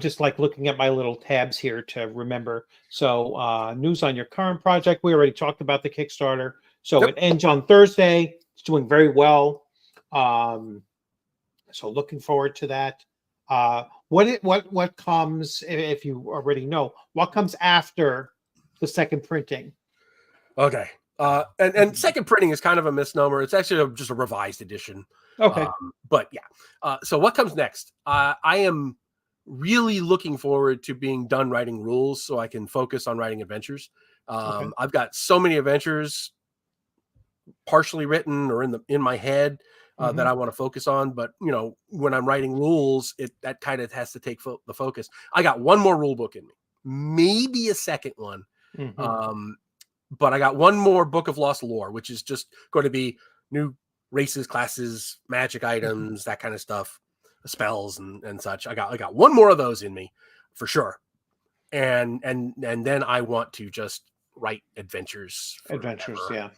just like looking at my little tabs here to remember. So news on your current project. We already talked about the Kickstarter. So Yep. It ends on Thursday. It's doing very well. So looking forward to that. What comes, if you already know, what comes after the second printing? Okay. And second printing is kind of a misnomer. It's actually just a revised edition. Okay. But yeah. So what comes next? I am really looking forward to being done writing rules so I can focus on writing adventures. Okay. I've got so many adventures partially written or in my head that I want to focus on. But when I'm writing rules, that kind of has to take the focus. I got one more rule book in me, maybe a second one. But I got one more Book of Lost Lore, which is just going to be new races, classes, magic items, that kind of stuff, spells and such. I got one more of those in me for sure. And then I want to just write adventures. Yeah.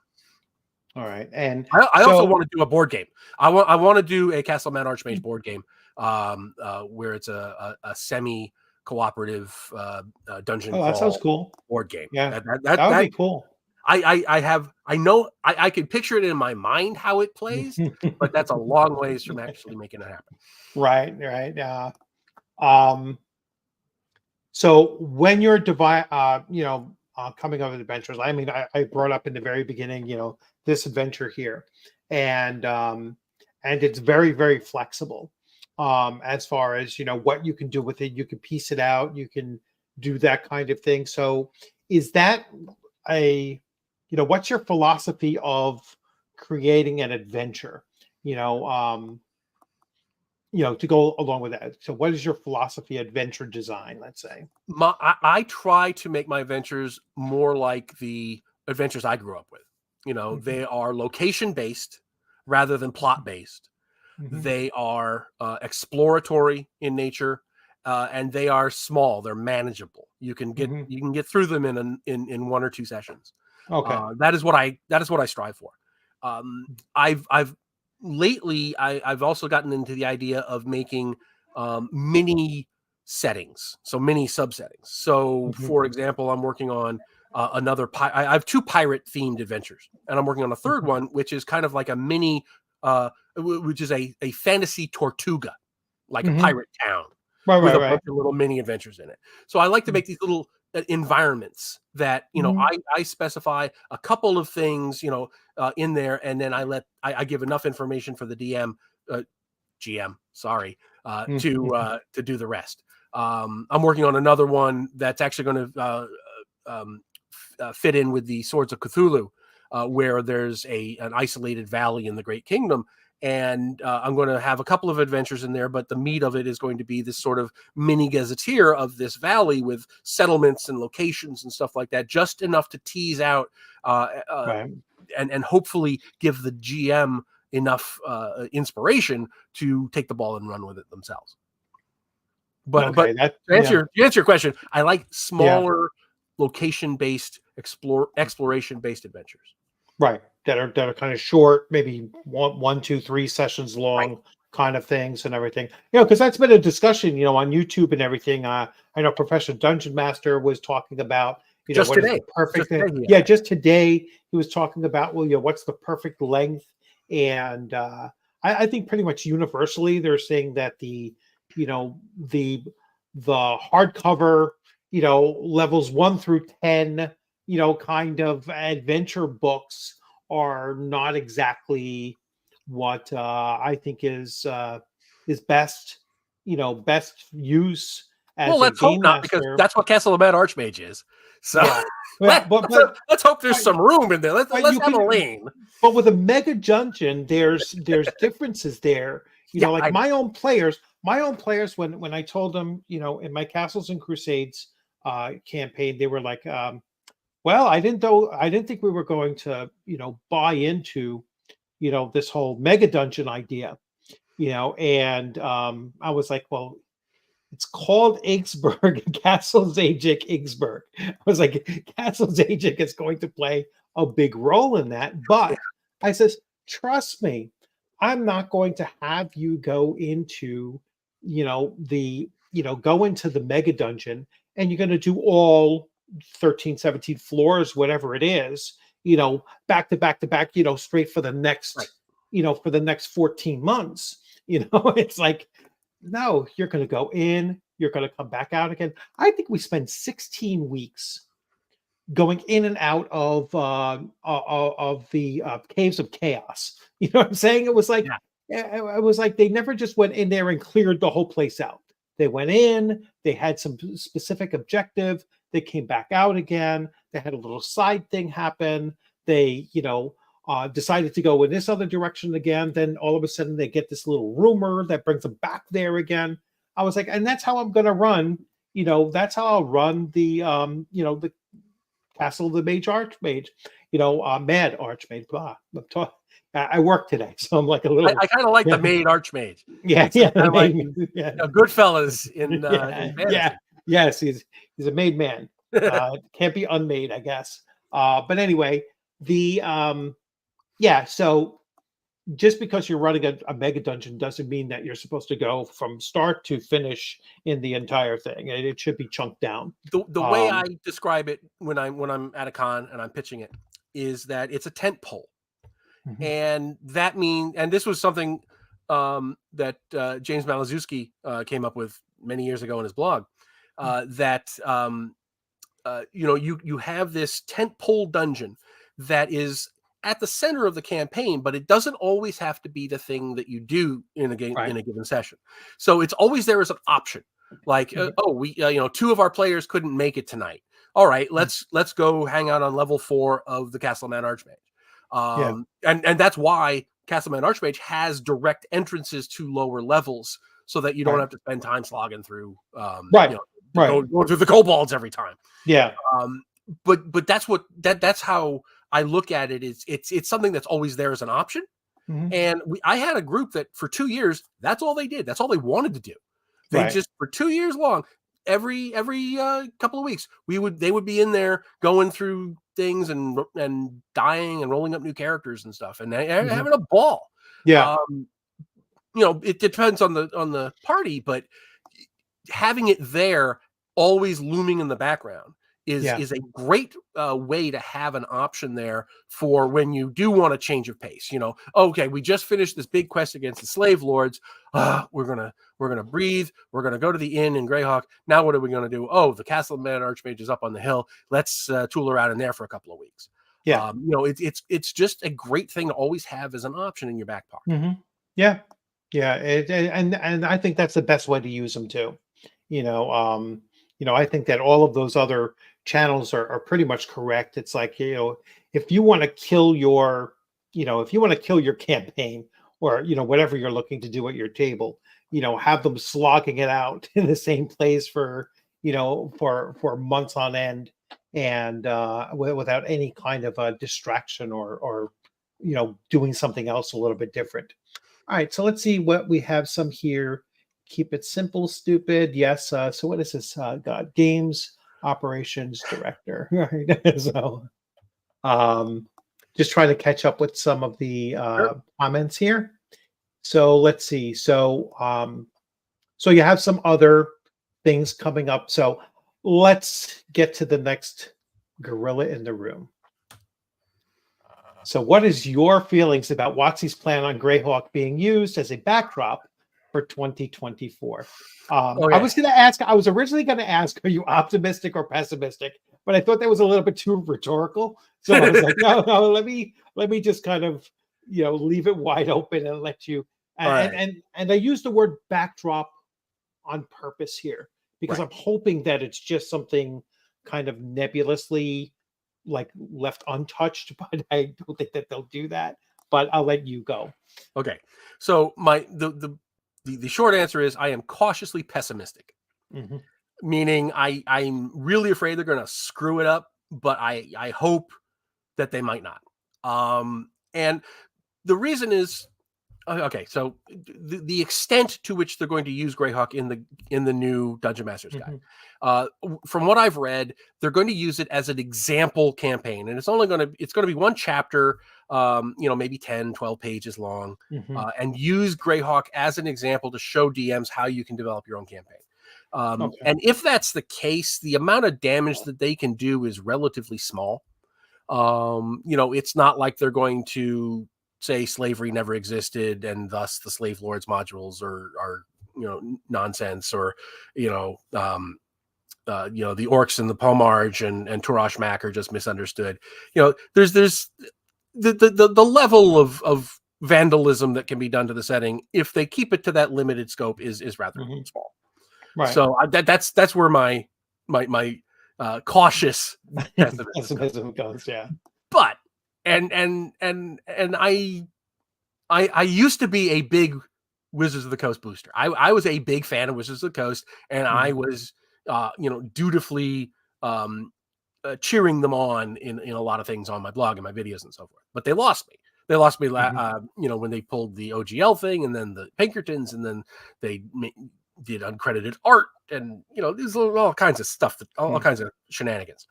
All right. And I also want to do a board game. I want to do a Castle Man Archmage board game, where it's a semi cooperative dungeon. Oh, that sounds cool. Board game. Yeah, that would be cool. I know I can picture it in my mind how it plays, but that's a long ways from actually making it happen. Right. So when you're coming up with adventures, I mean, I brought up in the very beginning, this adventure here, and it's very, very flexible. As far as what you can do with it, you can piece it out, you can do that kind of thing. So is that what's your philosophy of creating an adventure, to go along with that? So what is your philosophy of adventure design, let's say? I try to make my adventures more like the adventures I grew up with. They are location based rather than plot based. They are exploratory in nature, and they are small. They're manageable. You can get through them in 1 or 2 sessions. Okay, that is what I strive for. I've lately also gotten into the idea of making mini settings, so mini subsettings. So, for example, I'm working on another. I have 2 pirate themed adventures, and I'm working on a third one, which is kind of like a mini. Which is a fantasy Tortuga, like a pirate town, with a bunch of little mini adventures in it. So I like to make these little environments that I specify a couple of things in there, and then I give enough information for the GM, sorry, to do the rest. I'm working on another one that's actually going to fit in with the Swords of Cthulhu. Where there's an isolated valley in the Great Kingdom. And I'm going to have a couple of adventures in there, but the meat of it is going to be this sort of mini gazetteer of this valley with settlements and locations and stuff like that, just enough to tease out and hopefully give the GM enough inspiration to take the ball and run with it themselves. But to answer your question, I like smaller location-based exploration-based adventures. Right. that are kind of short, maybe one, 2, 3 sessions long, Right. kind of things and everything. Because that's been a discussion, on YouTube and everything. I know Professional Dungeon Master was talking about, Just what is today. the perfect Just today thing. he had Yeah, that. just today he was talking about, what's the perfect length? And I think pretty much universally they're saying that the hardcover, levels 1 through 10, kind of adventure books are not exactly what I think is best, best use Well, as a let's hope game not, because master. that's what Castle of Mad Archmage is. So Yeah, yeah, let's hope there's some room in there. but Let's you have a can, lane. but with a mega dungeon, there's differences there. Yeah, Like I know. my own players, when I told them, in my Castles and Crusades campaign, they were like, well, I didn't think we were going to, buy into, this whole mega dungeon idea, and I was like, well, it's called Igsburg, Castle Zajic Igsburg. I was like, Castle Zajic is going to play a big role in that. Yeah. But I says, trust me, I'm not going to have you go into, go into the mega dungeon and you're going to do all 13, 17 floors, whatever it is, back to back to back, straight for the Right. next, for the next 14 months. It's like, no, you're going to go in, you're going to come back out again. I think we spend 16 weeks going in and out of the caves of chaos. You know what I'm saying? It was like, Yeah. it was like they never just went in there and cleared the whole place out. They went in, they had some specific objective, they came back out again, they had a little side thing happen, they decided to go in this other direction again. Then all of a sudden they get this little rumor that brings them back there again. I was like, and that's how I'm going to run. That's how I'll run the the Castle of the Mage Archmage. Mad Archmage. Blah. I work today, so I'm like a little. I kind of like Yeah, the maid Archmage. yeah, It's yeah. kind of like Yeah, Goodfellas in yeah, fantasy. yes. He's a made man. Can't be unmade, I guess. But anyway, the yeah. So just because you're running a mega dungeon doesn't mean that you're supposed to go from start to finish in the entire thing. It should be chunked down. The way I describe it when I'm at a con and I'm pitching it is that it's a tent pole. Mhm. And that means, and this was something that James Malazewski came up with many years ago in his blog, that you have this tent pole dungeon that is at the center of the campaign, but it doesn't always have to be the thing that you do in a game in a given session. So it's always there as an option. Like, we 2 of our players couldn't make it tonight. All right, let's go hang out on level 4 of the Castle of Mad Archmage. And that's why Castle of Mad Archmage has direct entrances to lower levels, so that you don't have to spend time slogging through going through the kobolds every time. Yeah. But that's how I look at it. It's something that's always there as an option. Mhm. And I had a group that for 2 years, that's all they did. That's all they wanted to do. They just, for 2 years long, every couple of weeks, they would be in there going through things and dying and rolling up new characters and stuff, and having a ball. Yeah. It depends on the party, but having it there, always looming in the background, is a great way to have an option there for when you do want a change of pace. Okay, we just finished this big quest against the slave lords. We're gonna breathe. We're gonna go to the inn in Greyhawk. Now what are we gonna do? Oh, the Castle of Mad Archmage is up on the hill. Let's tool around in there for a couple of weeks. Yeah. It's just a great thing to always have as an option in your back pocket. Mm-hmm. Yeah. Yeah. And I think that's the best way to use them too. I think that all of those other channels are pretty much correct. It's like, if you want to kill your, campaign, or, whatever you're looking to do at your table, have them slogging it out in the same place for, for months on end, and without any kind of a distraction or doing something else a little bit different. All right, so let's see what we have some here. Keep it simple, stupid. Yes. So what is this? God, games operations director. Right. So, just trying to catch up with some of the Sure. comments here. So let's see. So you have some other things coming up. So let's get to the next gorilla in the room. So what is your feelings about WotC's plan on Greyhawk being used as a backdrop for 2024? I was originally going to ask, are you optimistic or pessimistic? But I thought that was a little bit too rhetorical. So I was like, no, let me just kind of, leave it wide open and let you, and I use the word backdrop on purpose here because I'm hoping that it's just something kind of nebulously like left untouched, but I don't think that they'll do that. But I'll let you go. Okay. So the short answer is I am cautiously pessimistic, meaning I'm really afraid they're going to screw it up, but I hope that they might not. And the reason is, okay, so the extent to which they're going to use Greyhawk in the new Dungeon Master's Guide, from what I've read, they're going to use it as an example campaign, and it's going to be one chapter, maybe 10, 12 pages long, and use Greyhawk as an example to show DMs how you can develop your own campaign. And if that's the case, the amount of damage that they can do is relatively small. It's not like they're going to say slavery never existed and thus the slave lords modules are nonsense, or the orcs and the Pomarge and Turash-Mak are just misunderstood. There's the level of vandalism that can be done to the setting if they keep it to that limited scope is rather small. Right. So that's where my cautious pessimism goes. Yeah. But and I used to be a big Wizards of the Coast booster. I was a big fan of Wizards of the Coast, and I was dutifully cheering them on in a lot of things on my blog and my videos and so forth. But they lost me. They lost me when they pulled the OGL thing, and then the Pinkertons, and then they did uncredited art, and there's all kinds of stuff, all kinds of shenanigans.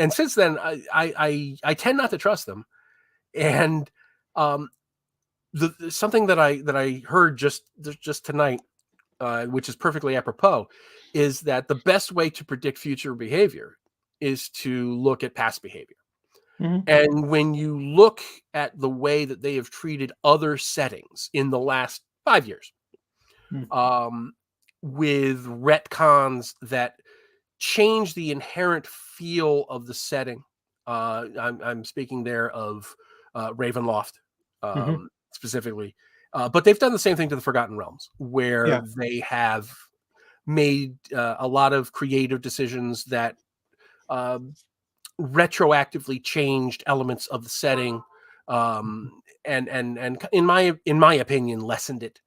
And since then, I tend not to trust them. And something that I heard just tonight, which is perfectly apropos, is that the best way to predict future behavior is to look at past behavior. And when you look at the way that they have treated other settings in the last 5 years, with retcons that change the inherent feel of the setting. I'm speaking there of Ravenloft specifically, but they've done the same thing to the Forgotten Realms, where they have made a lot of creative decisions that retroactively changed elements of the setting, and in my opinion lessened it,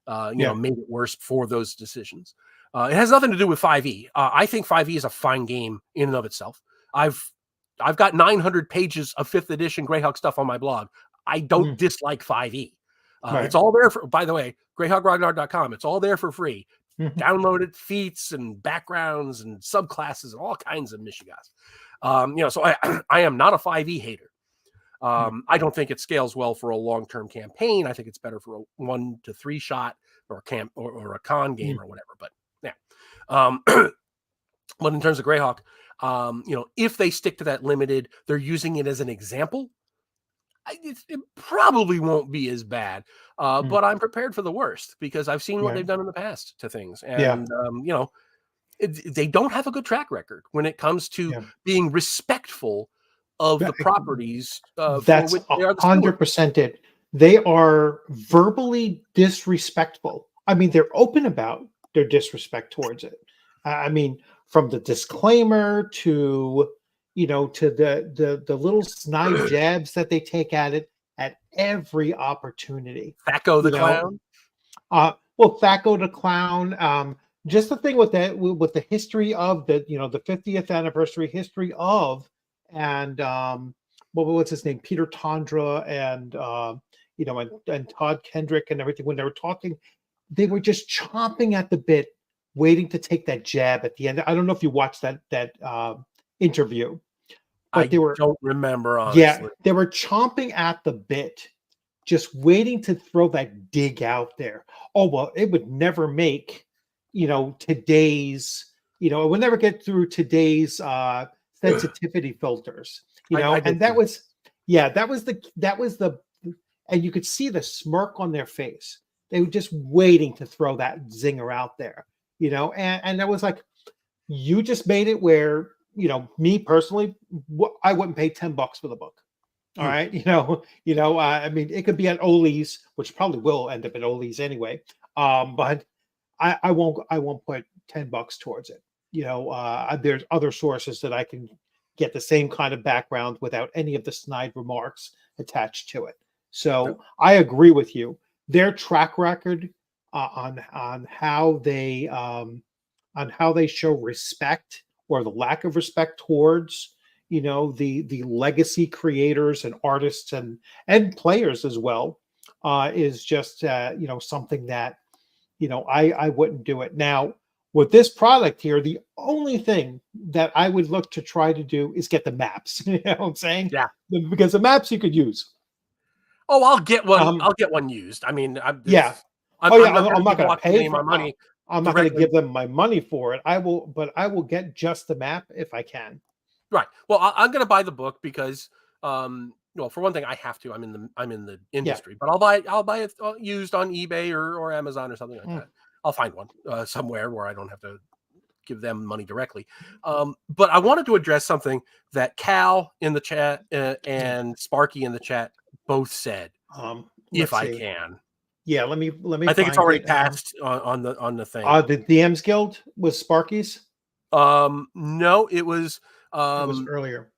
made it worse for those decisions. It has nothing to do with 5e. I think 5e is a fine game in and of itself. I've got 900 pages of 5th edition Greyhawk stuff on my blog. I don't dislike 5e. It's all there for, by the way, greyhawkgrognard.com. It's all there for free. Download it, feats and backgrounds and subclasses and all kinds of mishigas. So I am not a 5e hater. I don't think it scales well for a long-term campaign. I think it's better for a 1 to 3 shot or a camp or a con game or whatever. But but in terms of Greyhawk, if they stick to that limited, they're using it as an example. It probably won't be as bad, but I'm prepared for the worst because I've seen what they've done in the past to things, and they don't have a good track record when it comes to being respectful of the properties. That's 100% it. They are verbally disrespectful. I mean, they're open about their disrespect towards it. I mean, from the disclaimer to the little snide jabs that they take at it at every opportunity. Thaco the clown. Thaco the clown. Just the thing with that, with the history of the 50th anniversary history of, and what's his name, Peter Tondra, and and Todd Kendrick and everything. When they were talking, they were just chomping at the bit, waiting to take that jab at the end. I don't know if you watched that interview. but they were don't remember, honestly. they were chomping at the bit, just waiting to throw that dig out there. Oh, well, it would never make, today's, it would never get through today's sensitivity filters, and that was the, and you could see the smirk on their face. They were just waiting to throw that zinger out there, and that was like, you just made it where, me personally, I wouldn't pay $10 for the book. All right. I mean, it could be at Ollie's, which probably will end up at Ollie's anyway. But I won't put $10 towards it. There's other sources that I can get the same kind of background without any of the snide remarks attached to it. So I agree with you. Their track record on how they show respect or the lack of respect towards the legacy creators and artists and players as well is just something that I wouldn't do it. Now with this product here, the only thing that I would look to try to do is get the maps. You know what I'm saying? Yeah, because the maps you could use. Oh, I'll get one. I'll get one used. I mean, I'm not going to pay my money. I'm not going to give them my money for it. I will get just the map if I can. Right. Well, I'm going to buy the book because, for one thing, I have to. I'm in the industry, but I'll buy it used on eBay or Amazon or something like that. I'll find one somewhere where I don't have to give them money directly. But I wanted to address something that Cal in the chat and Sparky in the chat both said. If I can. Yeah, let me. I think it's already passed on the thing. The DMs Guild was Sparky's. No, it was. It was earlier.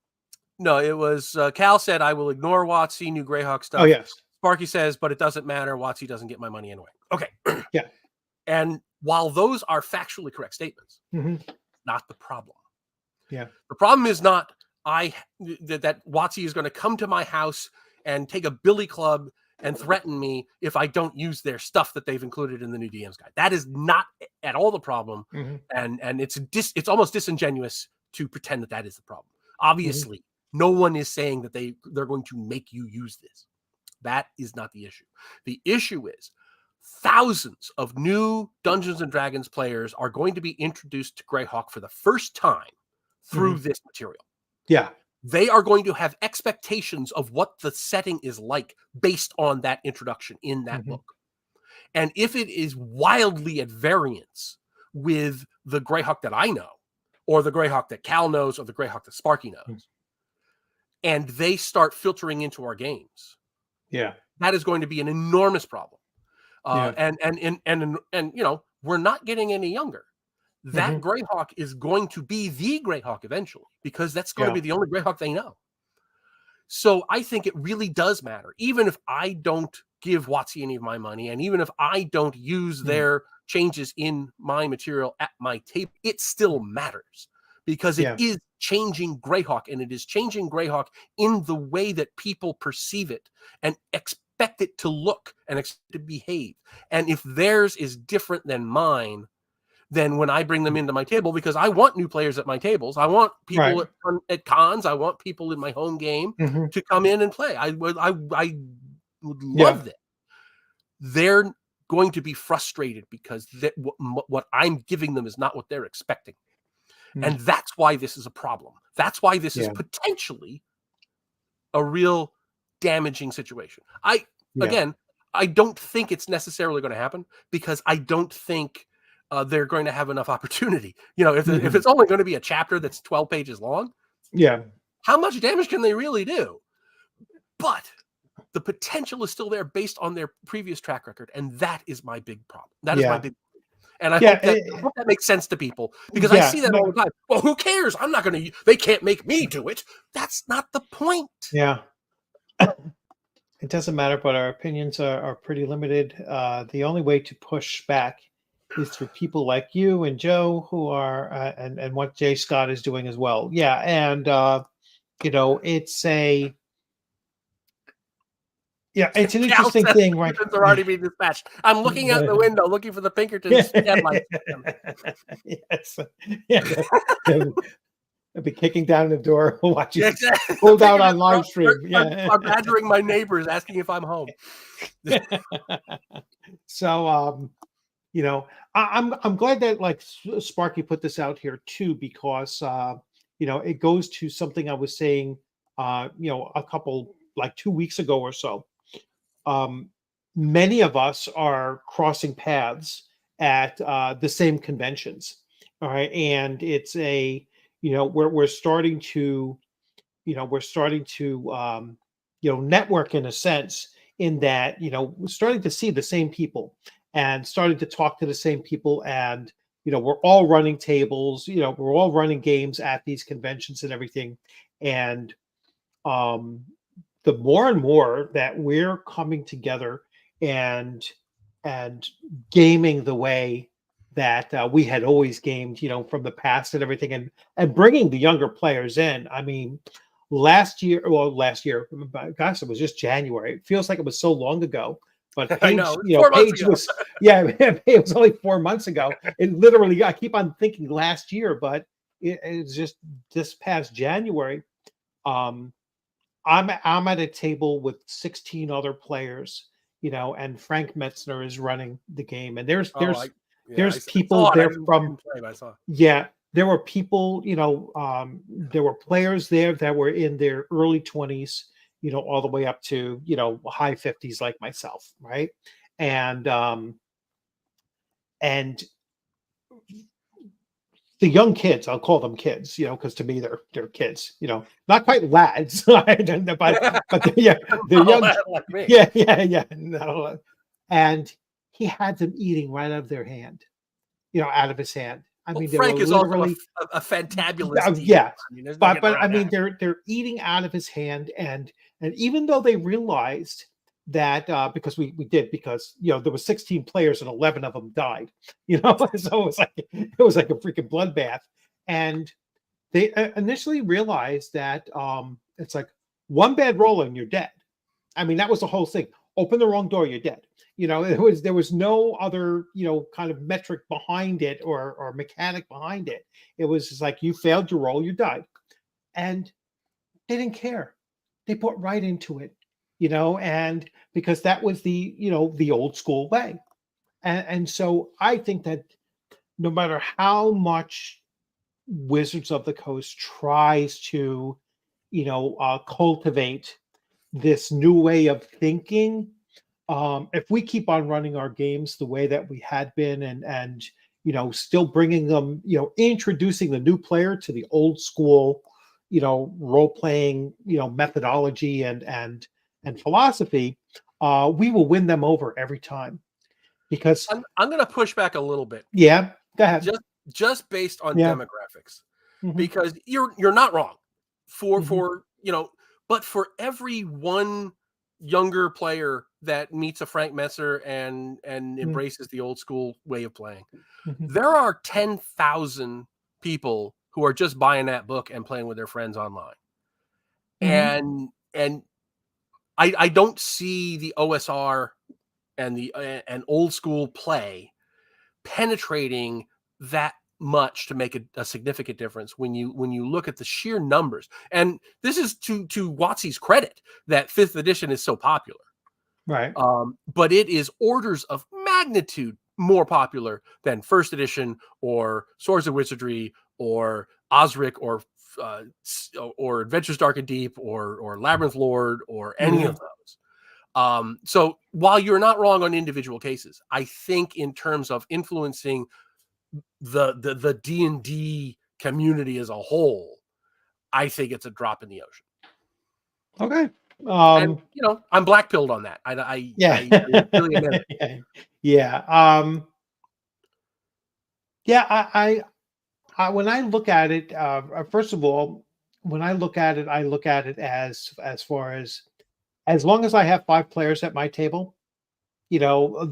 No, it was. Cal said, "I will ignore WotC new Greyhawk stuff." Oh yes. Sparky says, "But it doesn't matter. WotC doesn't get my money anyway." Okay. Yeah. And while those are factually correct statements, not the problem. Yeah. The problem is not that WotC is going to come to my house and take a billy club and threaten me if I don't use their stuff that they've included in the new DM's guide. That is not at all the problem, and it's almost disingenuous to pretend that is the problem. Obviously, no one is saying that they're going to make you use this. That is not the issue. The issue is thousands of new Dungeons and Dragons players are going to be introduced to Greyhawk for the first time through this material. Yeah. They are going to have expectations of what the setting is like based on that introduction in that book. And if it is wildly at variance with the Greyhawk that I know, or the Greyhawk that Cal knows, or the Greyhawk that Sparky knows, and they start filtering into our games, that is going to be an enormous problem. And we're not getting any younger. That Greyhawk is going to be the Greyhawk eventually, because that's going to be the only Greyhawk they know. So I think it really does matter. Even if I don't give WotC any of my money, and even if I don't use their changes in my material at my table, it still matters, because it is changing Greyhawk, and it is changing Greyhawk in the way that people perceive it and expect it to look and expect it to behave. And if theirs is different than mine, then when I bring them into my table, because I want new players at my tables, I want people at cons, I want people in my home game to come in and play. I would love that. They're going to be frustrated because what I'm giving them is not what they're expecting. And that's why this is a problem. That's why this is potentially a real damaging situation. Again, I don't think it's necessarily going to happen, because I don't think they're going to have enough opportunity. If it's only going to be a chapter that's 12 pages long, how much damage can they really do? But the potential is still there based on their previous track record, and that is my big problem. That is my big. And I hope that makes sense to people, because I see that all the time. Well, who cares? I'm not going to. They can't make me do it. That's not the point. Yeah. It doesn't matter, but our opinions are pretty limited. The only way to push back is through people like you and Joe, who are and what Jay Scott is doing as well. Yeah, and it's it's an interesting thing, right? They're already being dispatched. I'm looking out the window, looking for the Pinkertons headlights. Yes. I'd be kicking down the door, watching Yeah, exactly. pulled out on live stream. Yeah. I'm badgering my neighbors, asking if I'm home. So, you know, I'm glad that like Sparky put this out here too, because you know, it goes to something I was saying, you know, a couple like 2 weeks ago or so. Many of us are crossing paths at the same conventions. All right, and it's a, you know, we're starting to, you know, you know, network in a sense, in that, you know, we're starting to see the same people and starting to talk to the same people, and you know, we're all running tables, you know, we're all running games at these conventions and everything. And um the more and more that we're coming together and gaming the way that we had always gamed, you know, from the past and everything, and bringing the younger players in. I mean, last year, gosh, it was just January. It feels like it was so long ago. But I Paige, know. you know, 4 months Paige ago. was, yeah, it was only 4 months ago. It literally, I keep on thinking last year, but it's just this past January. Um, I'm at a table with 16 other players, you know, and Frank Metzner is running the game. And there's Oh, there's I people saw it. I there from, didn't play, but I saw. yeah, there were people, you know, there were players there that were in their early 20s, you know, all the way up to, you know, high 50s like myself, right? And and the young kids, I'll call them kids, you know, because to me they're kids, you know, not quite lads, but yeah, they're Oh, young. like me. Yeah. No. And he had them eating right out of their hand, you know, out of his hand. I Well, mean, they were Frank is also literally, a fantabulous deal. yeah, I mean, there's no but getting I around mean, that. they're eating out of his hand, and even though they realized that because we did, because you know there was 16 players and 11 of them died, you know, so it was like a freaking bloodbath, and they initially realized that it's like one bad roll and you're dead. I mean, that was the whole thing. Open the wrong door, you're dead. You know, there was no other, you know, kind of metric behind it, or mechanic behind it. It was just like you failed your roll, you died. And they didn't care. They put right into it, you know, and because that was the, you know, the old school way. And so I think that no matter how much Wizards of the Coast tries to, you know, cultivate this new way of thinking, if we keep on running our games the way that we had been, and you know, still bringing them, you know, introducing the new player to the old school, you know, role playing, you know, methodology and philosophy, we will win them over every time. Because I'm going to push back a little bit, yeah, go ahead. just based on Yeah. demographics, Mhm. because you're not wrong Mhm. for you know, but for every one younger player that meets a Frank Messer and embraces the old school way of playing, Mhm. there are 10,000 people who are just buying that book and playing with their friends online. Mhm. And I don't see the OSR and the and old school play penetrating that much to make a significant difference when you look at the sheer numbers. And this is to WotC's credit that 5th edition is so popular. Right. But it is orders of magnitude more popular than 1st edition or Swords of Wizardry or Osric or Adventures Dark and Deep or Labyrinth Lord or any of those. So while you're not wrong on individual cases, I think in terms of influencing the D&D community as a whole, I think it's a drop in the ocean. Okay. And you know, I'm black pilled on that. Yeah. I really admit it. Yeah. Yeah. I when I look at it, first of all, when I look at it, I look at it as far as long as I have 5 players at my table, you know,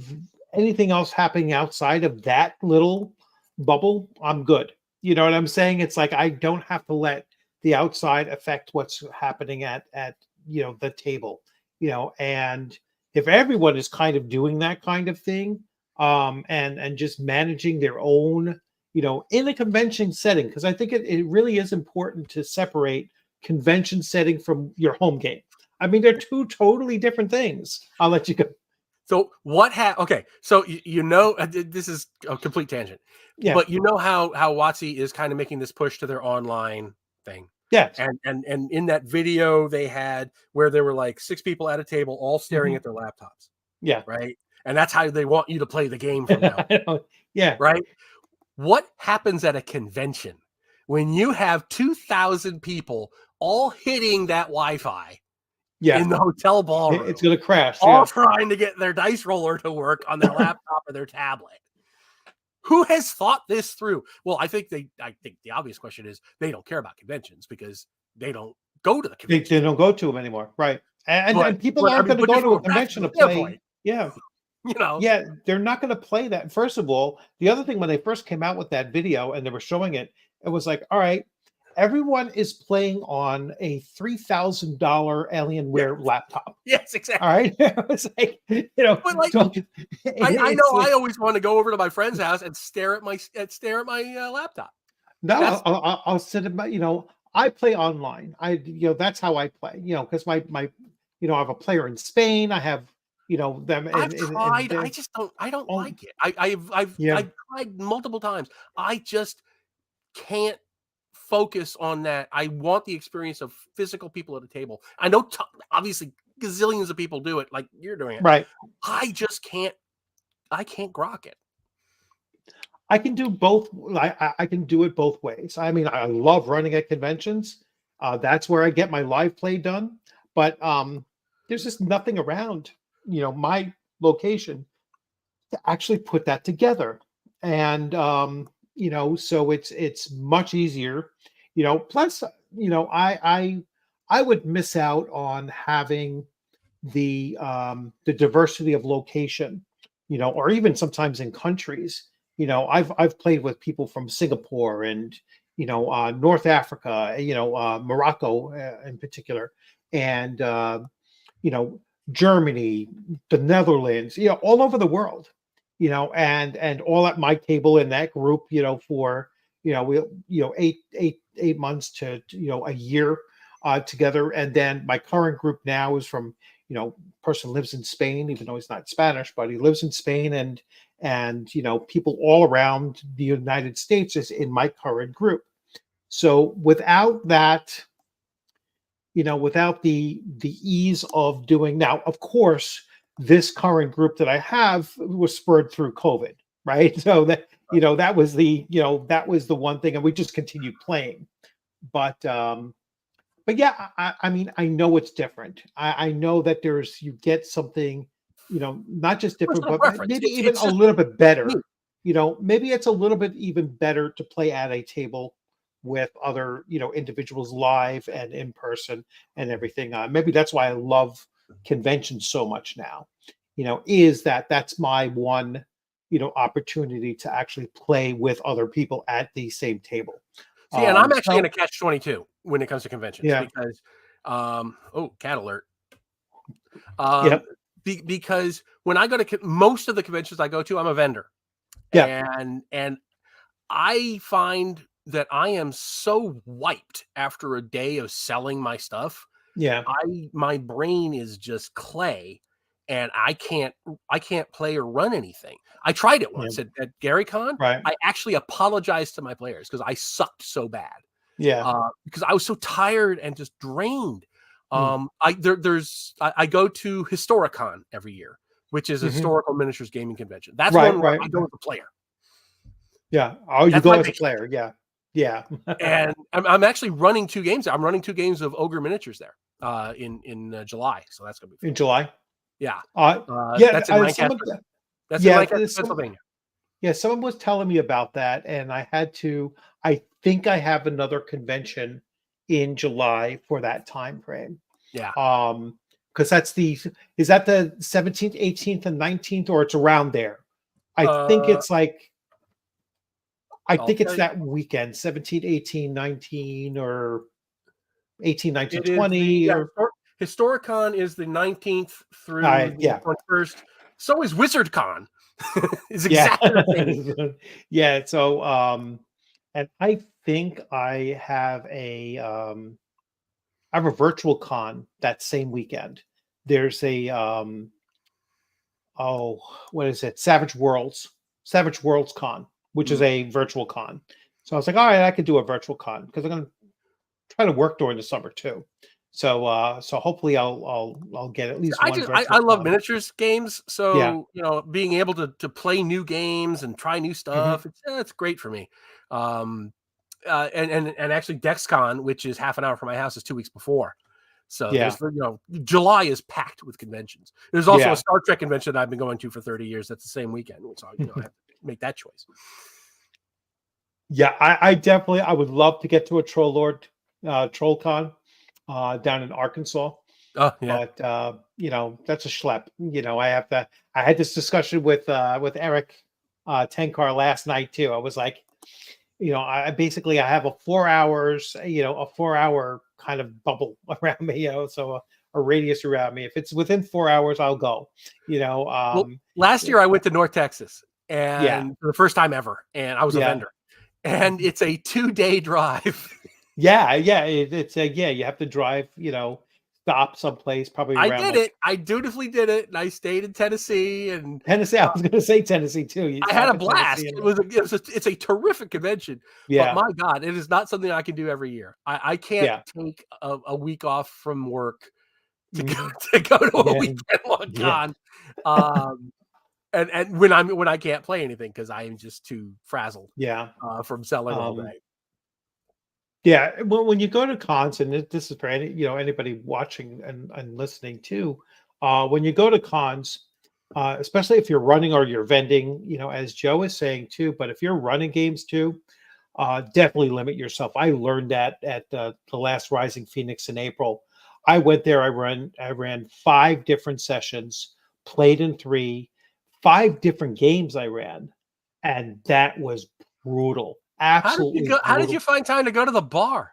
anything else happening outside of that little bubble, I'm good. You know what I'm saying? It's like I don't have to let the outside affect what's happening at you know the table, you know. And if everyone is kind of doing that kind of thing, and just managing their own, in a convention setting, because I think it really is important to separate convention setting from your home game. I mean, they're two totally different things. I'll let you go. So okay, so this is a complete tangent. Yeah. But you know how WotC is kind of making this push to their online thing. Yes. And in that video they had where there were like 6 people at a table all staring at their laptops. Yeah. Right. And that's how they want you to play the game from now. Yeah. Right. What happens at a convention when you have 2,000 people all hitting that Wi-Fi in the hotel ballroom? It's going to crash. All trying to get their dice roller to work on their laptop or their tablet. Who has thought this through? Well, I think the obvious question is they don't care about conventions because they don't go to the convention. They don't go to them anymore, right? And people aren't going to go to a convention to play. Yeah. Yeah, they're not going to play that. First of all, the other thing, when they first came out with that video and they were showing it, it was like, all right, everyone is playing on a $3,000 Alienware laptop. Yes, exactly. All right. It's like, but like, I know I always want to go over to my friend's house and stare at my laptop. No, I'll sit at my, I play online. That's how I play, because my I have a player in Spain. I have, them. I've tried. I don't like it. I've tried multiple times. I just can't focus on that. I want the experience of physical people at a table. I know obviously gazillions of people do it like you're doing it. Right. I just can't. I can't grok it. I can do both. I can do it both ways. I mean, I love running at conventions. That's where I get my live play done. But there's just nothing around, my location to actually put that together. And so it's much easier. Plus, I would miss out on having the diversity of location, or even sometimes in countries. I've played with people from Singapore and North Africa, Morocco in particular, and Germany, the Netherlands, all over the world, and all at my table in that group, for 8 months to a year together. And then my current group now is from person lives in Spain, even though he's not Spanish, but he lives in Spain, and people all around the United States is in my current group. So without that, without the ease of doing now, of course, this current group that I have was spurred through COVID, right? So that that was the one thing, and we just continued playing. But yeah, I mean, I know it's different. I know that you get something, not just different, but maybe even a little bit better. Maybe it's a little bit even better to play at a table with other, individuals live and in person and everything. Maybe that's why I love conventions so much now, is that's my one, opportunity to actually play with other people at the same table. See, and I'm actually in a catch-22 when it comes to conventions because, cat alert. Because when I go to most of the conventions I go to, I'm a vendor. Yeah. And I find that I am so wiped after a day of selling my stuff. Yeah. My brain is just clay and I can't play or run anything. I tried it once at Gary Con. Right. I actually apologized to my players because I sucked so bad. Yeah. Because I was so tired and just drained. I go to Historicon every year, which is a historical miniatures gaming convention. That's one where I go as a player. Yeah. Oh, you go as a player. Yeah. Yeah. And I'm actually running 2 games. I'm running 2 games of Ogre Miniatures there in July. So that's going to be fun. In July? Yeah. That's in Lancaster. That's in Lancaster, Pennsylvania. Yeah, someone was telling me about that, and I think I have another convention in July for that time frame. Yeah. Because is that the 17th, 18th, and 19th, or it's around there? I think it's like, that weekend, 17, 18, 19, or 18, 19, 20. Historicon is the 19th through the 21st. So is WizardCon. It's exactly the same. Yeah. Yeah. So, and I think I have a virtual con that same weekend. There's a oh, what is it? Savage Worlds Con, which is Mm. a virtual con. So I was like, all right, I could do a virtual con because I'm gonna try to work during the summer too. So so hopefully I'll get at least one I virtual love con. miniatures games, Yeah. so being able to play new games and try new Hmm. stuff, it's great for me. Um, and actually DexCon, which is half an hour from my house, is 2 weeks before. So Yeah. there's July is packed with conventions. There's also a Yeah. Star Trek convention that I've been going to for 30 years. That's the same weekend, so I have to make that choice. Yeah. I would love to get to a Troll Con down in Arkansas. Oh yeah, But that's a schlep. I had this discussion with Eric Tenkar last night too. I was like, I have a 4 hours, a 4 hour kind of bubble around me, so a radius around me. If it's within 4 hours, I'll go. well, last year I went to North Texas, Yeah, and for the first time ever, and I was a yeah, vendor, and it's a 2-day drive. yeah. Yeah. You have to drive, stop someplace probably I around did like it. I dutifully did it, and I stayed in Tennessee, and Tennessee. I was going to say Tennessee too. You I had a stop in blast. Tennessee and It's a terrific convention, but yeah, my God, it is not something I can do every year. I can't yeah, take a week off from work to go mhm, to go to a yeah, weekend long yeah. con. Um, and when I can't play anything because I am just too frazzled Yeah. from selling all Um, day. yeah. Well, when you go to cons, and this is for anybody watching and listening too, when you go to cons, especially if you're running or you're vending, as Joe is saying too, but if you're running games too, definitely limit yourself. I learned that at the last Rising Phoenix in April. I went there. I ran 5 different sessions, played in 3, 5 different games I ran, and that was brutal. How did you Absolutely go? How did you brutal. find time to go to the bar?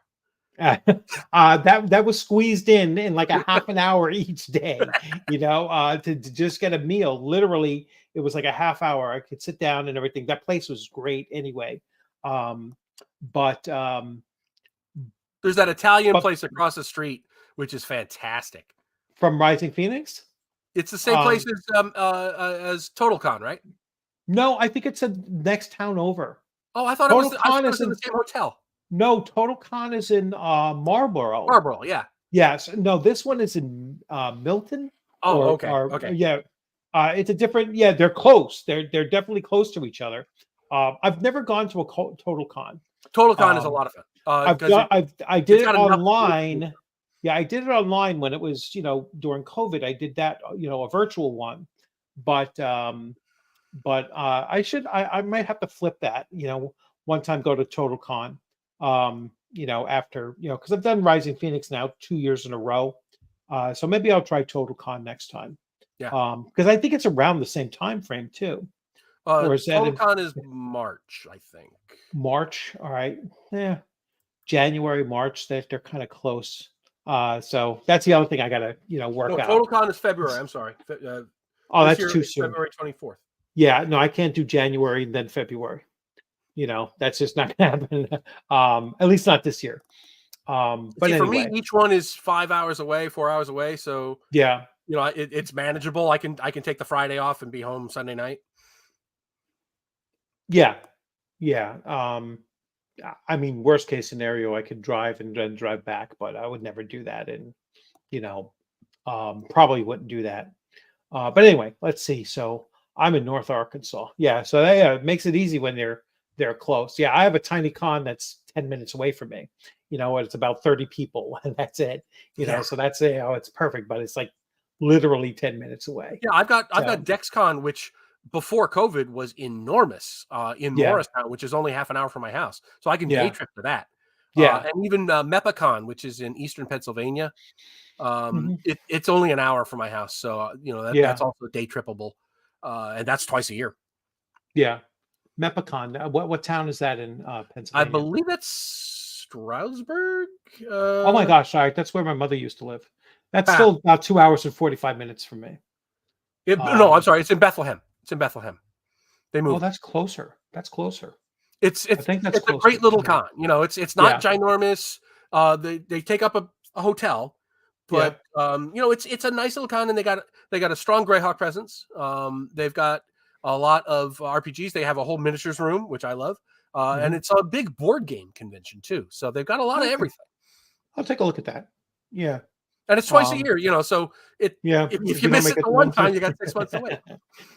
That was squeezed in like a half an hour each day, to just get a meal. Literally, it was like a half hour. I could sit down and everything. That place was great anyway. Um, but There's that Italian but place across the street, which is fantastic. from Rising Phoenix, It's the same place um, as TotalCon, right? no, I think it's a next town over. Oh, I thought it was. Total I thought Con it is was in the in same hotel. no Total Con is in Marlboro. Marlboro, yeah. Yes, no, this one is in Milton Oh, okay, or okay. yeah, it's a different. Yeah, they're close. They're definitely close to each other. I've never gone to a Total Con. TotalCon is a Um, lot of fun I've because done. I did it's it got enough. online. Yeah, I did it online when it was during COVID. I did that a virtual one, but I might have to flip that. One time go to Total Con. After because I've done Rising Phoenix now 2 years in a row. So maybe I'll try Total Con next time. Yeah. Because I think it's around the same time frame too. Or is that in TotalCon is March, I think. March? All right. Yeah. January, March, they're kind of close. So that's the other thing I gotta, work No, out. TotalCon is February. I'm sorry. Oh, This that's year too it's soon. February 24th. Yeah, no, I can't do January and then February. That's just not gonna happen. At least not this year. But See, for me, anyway, each one is 5 hours away, 4 hours away. So yeah, it's manageable. I can take the Friday off and be home Sunday night. yeah, yeah. I mean, worst case scenario, I could drive and then drive back, but I would never do that, and probably wouldn't do that. But anyway, let's see. So I'm in North Arkansas. Yeah, so that makes it easy when they're close. Yeah, I have a tiny con that's 10 minutes away from me. It's about 30 people, and that's it. Yeah. So that's it's perfect, but it's like literally 10 minutes away. Yeah, I've got So DexCon, which before COVID was enormous in yeah, Morristown, which is only half an hour from my house. So I can day yeah, trip to that. yeah. And even MEPACon, which is in Eastern Pennsylvania, Mhm. it's only an hour from my house. So Yeah, that's also day trippable, and that's twice a year. yeah. Mepicon. What town is that in I Pennsylvania? believe it's Stroudsburg. Oh my gosh! All right, that's where my mother used to live. That's still about 2 hours and 45 minutes from me. No, I'm sorry. It's in Bethlehem. It's in Bethlehem. They Oh, moved. that's closer. That's closer. It's I think that's it's a closer. great little Yeah. con. You know, it's not Yeah. ginormous. They take up a hotel, Yeah. but you know, it's a nice little con, and they got a strong Greyhawk presence. They've got a lot of RPGs. They have a whole miniatures room, which I love, and Mhm. it's a big board game convention too. So they've got a lot of Okay. everything, I'll take a look at that. Yeah. and it's twice a Um, year. You know, so yeah. if If you you don't miss make it it the to one one time, time. you got 6 months to wait.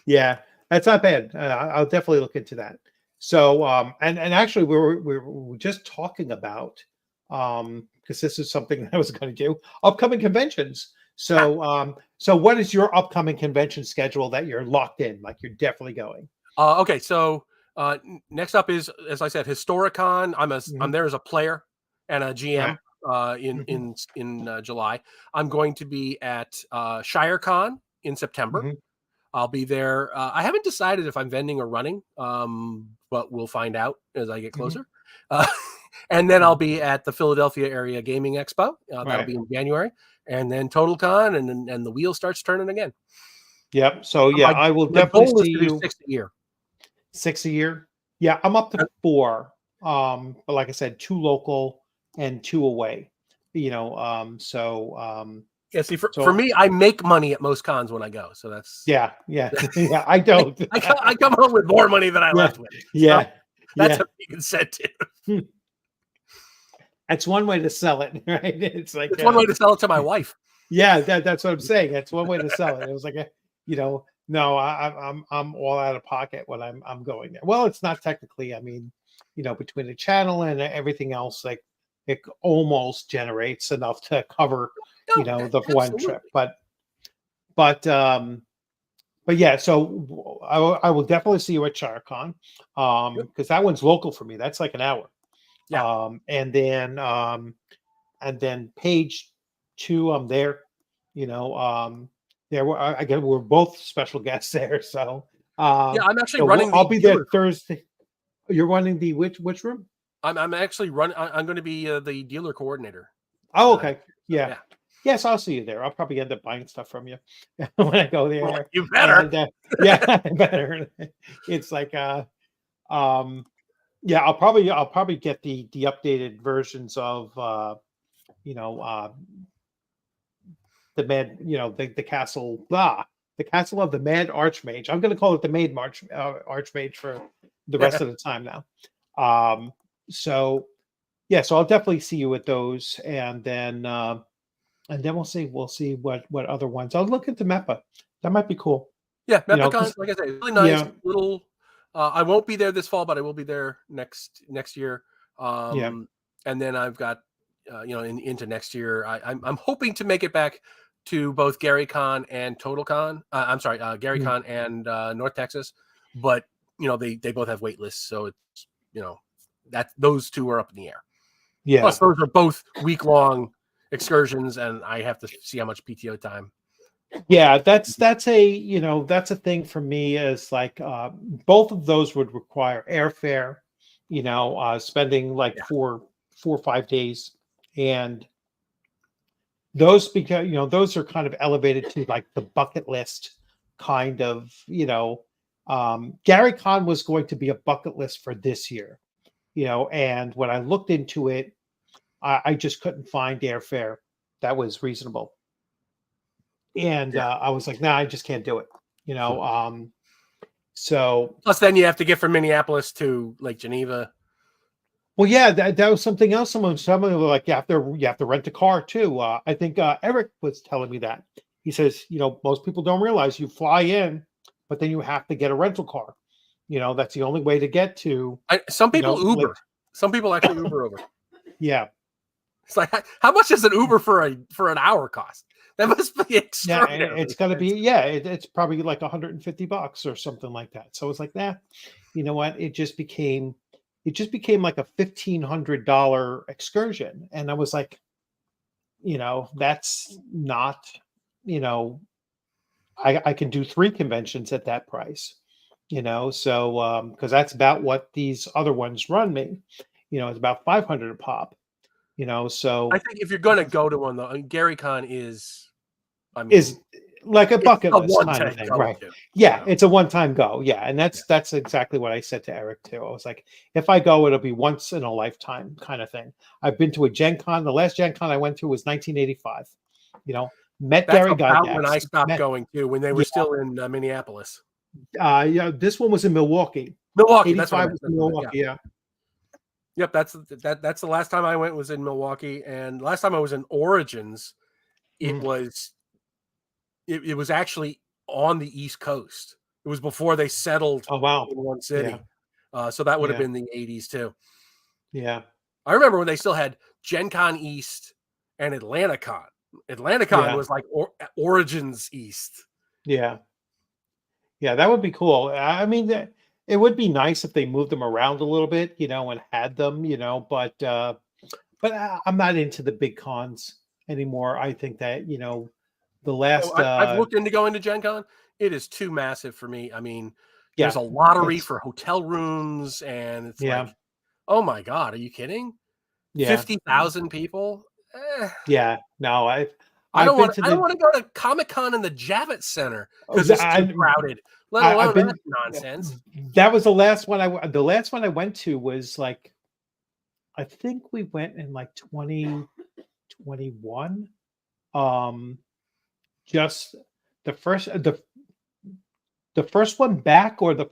Yeah, that's not bad. I'll definitely look into that. So, and actually, we were just talking about, because this is something that I was going to do, upcoming conventions. So, so what is your upcoming convention schedule that you're locked in? Like you're definitely going. Okay, so next up is, as I said, Historicon. I'm Mhm. there as a player and a Right. GM in Mhm. July. I'm going to be at ShireCon in September. Mhm. I'll be there. I haven't decided if I'm vending or running, but we'll find out as I get Mhm. closer. Uh, and then I'll Mhm. be at the Philadelphia Area Gaming Expo. That'll Right. be in January, and then TotalCon, and the wheel starts turning again. Yep. So yeah, My I will my definitely goal is see to do you 6 a year. 6 a year. Yeah, I'm up to four. But like I said, two local and two away. You know, Yeah, see, for so me, I make money at most cons when I go, so that's yeah, yeah, yeah. I don't. I come home with more money than I Yeah, left with. So yeah, that's yeah. a big incentive. Hmm. That's one way to sell it, right? It's like, It's one way to sell it to my wife. yeah, that's what I'm saying. That's one way to sell it. It was like, no, I'm all out of pocket when I'm going there. Well, it's not technically. I mean, between the channel and everything else, like it almost generates enough to cover, No, the one trip. absolutely. But yeah. So I will definitely see you at CharCon, Yep. because that one's local for me. That's like an hour. Yeah. And then page two, I'm there. You know, there were again we're both special guests there. So Yeah, I'm actually so running I'll the be there dealer. Thursday. You're running the which room? I'm actually running. I'm going to be the dealer coordinator. Oh, okay. So Yeah. yeah. Yes, I'll see you there. I'll probably end up buying stuff from you when I go Well, there. you better. And yeah, better. It's like yeah, I'll probably get the updated versions of you know uh the mad the castle the castle of the mad archmage. I'm going to call it the maid march archmage for the rest of the time now. So yeah, so I'll definitely see you at those, and then we'll see what other ones. I'll look into MEPA. That might be cool. Yeah, Because Mepicon, like I say, really nice. yeah, Little. I won't be there this fall, but I will be there next year. yeah, And then I've got into next year. I'm hoping to make it back to both GaryCon and TotalCon. I'm sorry, mm, GaryCon and North Texas, but they both have wait lists, so it's that those two are up in the air. yeah. Plus, those are both week-long excursions, and I have to see how much PTO time. Yeah, that's a thing for me is like both of those would require airfare, spending like Yeah. 4 or 5 days, and those because those are kind of elevated to like the bucket list kind of. Gary Con was going to be a bucket list for this year, and when I looked into it, I just couldn't find airfare that was reasonable. And Yeah. I was like, nah, I just can't do it. So Plus, then you have to get from Minneapolis to Lake Geneva. well, yeah, that was something else. Someone were like, you have to rent a car too. I think Eric was telling me that. He says, most people don't realize you fly in, but then you have to get a rental car. That's the only way to get to, Some people like, Uber. Some people actually Uber over. yeah. It's like, how much does an Uber for an hour cost? That must be Yeah, extraordinary. it's gonna be it's probably like $150 or something like that. So it's like that. You know what? It just became like a $1,500 excursion, and I was like, that's not, you know, I can do three conventions at that price, so because that's about what these other ones run me, it's about 500 a pop, I so think if you're going to go to one though, GaryCon is, I is mean, like a bucket a list kind of one-time thing, go right? to. Yeah, Yeah. it's a one-time go. Yeah, and that's exactly what I said to Eric too. I was like, if I go, it'll be once in a lifetime kind of thing. I've been to a Gen Con. The last Gen Con I went to was 1985. You know, met That's Gary about when Gygax. I stopped Met, going too, when they were yeah, still in Minneapolis. yeah. This one was in Milwaukee. Milwaukee, that's what I 85 meant. was in Milwaukee. Yeah. Yep, that's the last time I went was in Milwaukee, and last time I was in Origins, it Mhm. was it was actually on the East Coast. It was before they settled Oh wow. in one Yeah. city. So that would have Yeah. been the 80s too. Yeah. I remember when they still had Gen Con East and AtlantaCon. AtlantaCon Yeah. was like Origins East. Yeah. Yeah, that would be cool. I mean, it would be nice if they moved them around a little bit, and had them, but I'm not into the big cons anymore. I think that, the So last, I've looked into going to Gen Con. It is too massive for me. I mean, there's yeah, a lottery it's, for hotel rooms, and it's yeah, like, oh my God, are you kidding? yeah, 50,000 people? Eh, yeah. No, I I've don't been want to I don't the, want to go to Comic-Con in the Javits Center oh, because it's too crowded, let I've alone that been, nonsense. that was the last one the last one I went to was like, I think we went in like 2021. Just the first, the first one back or the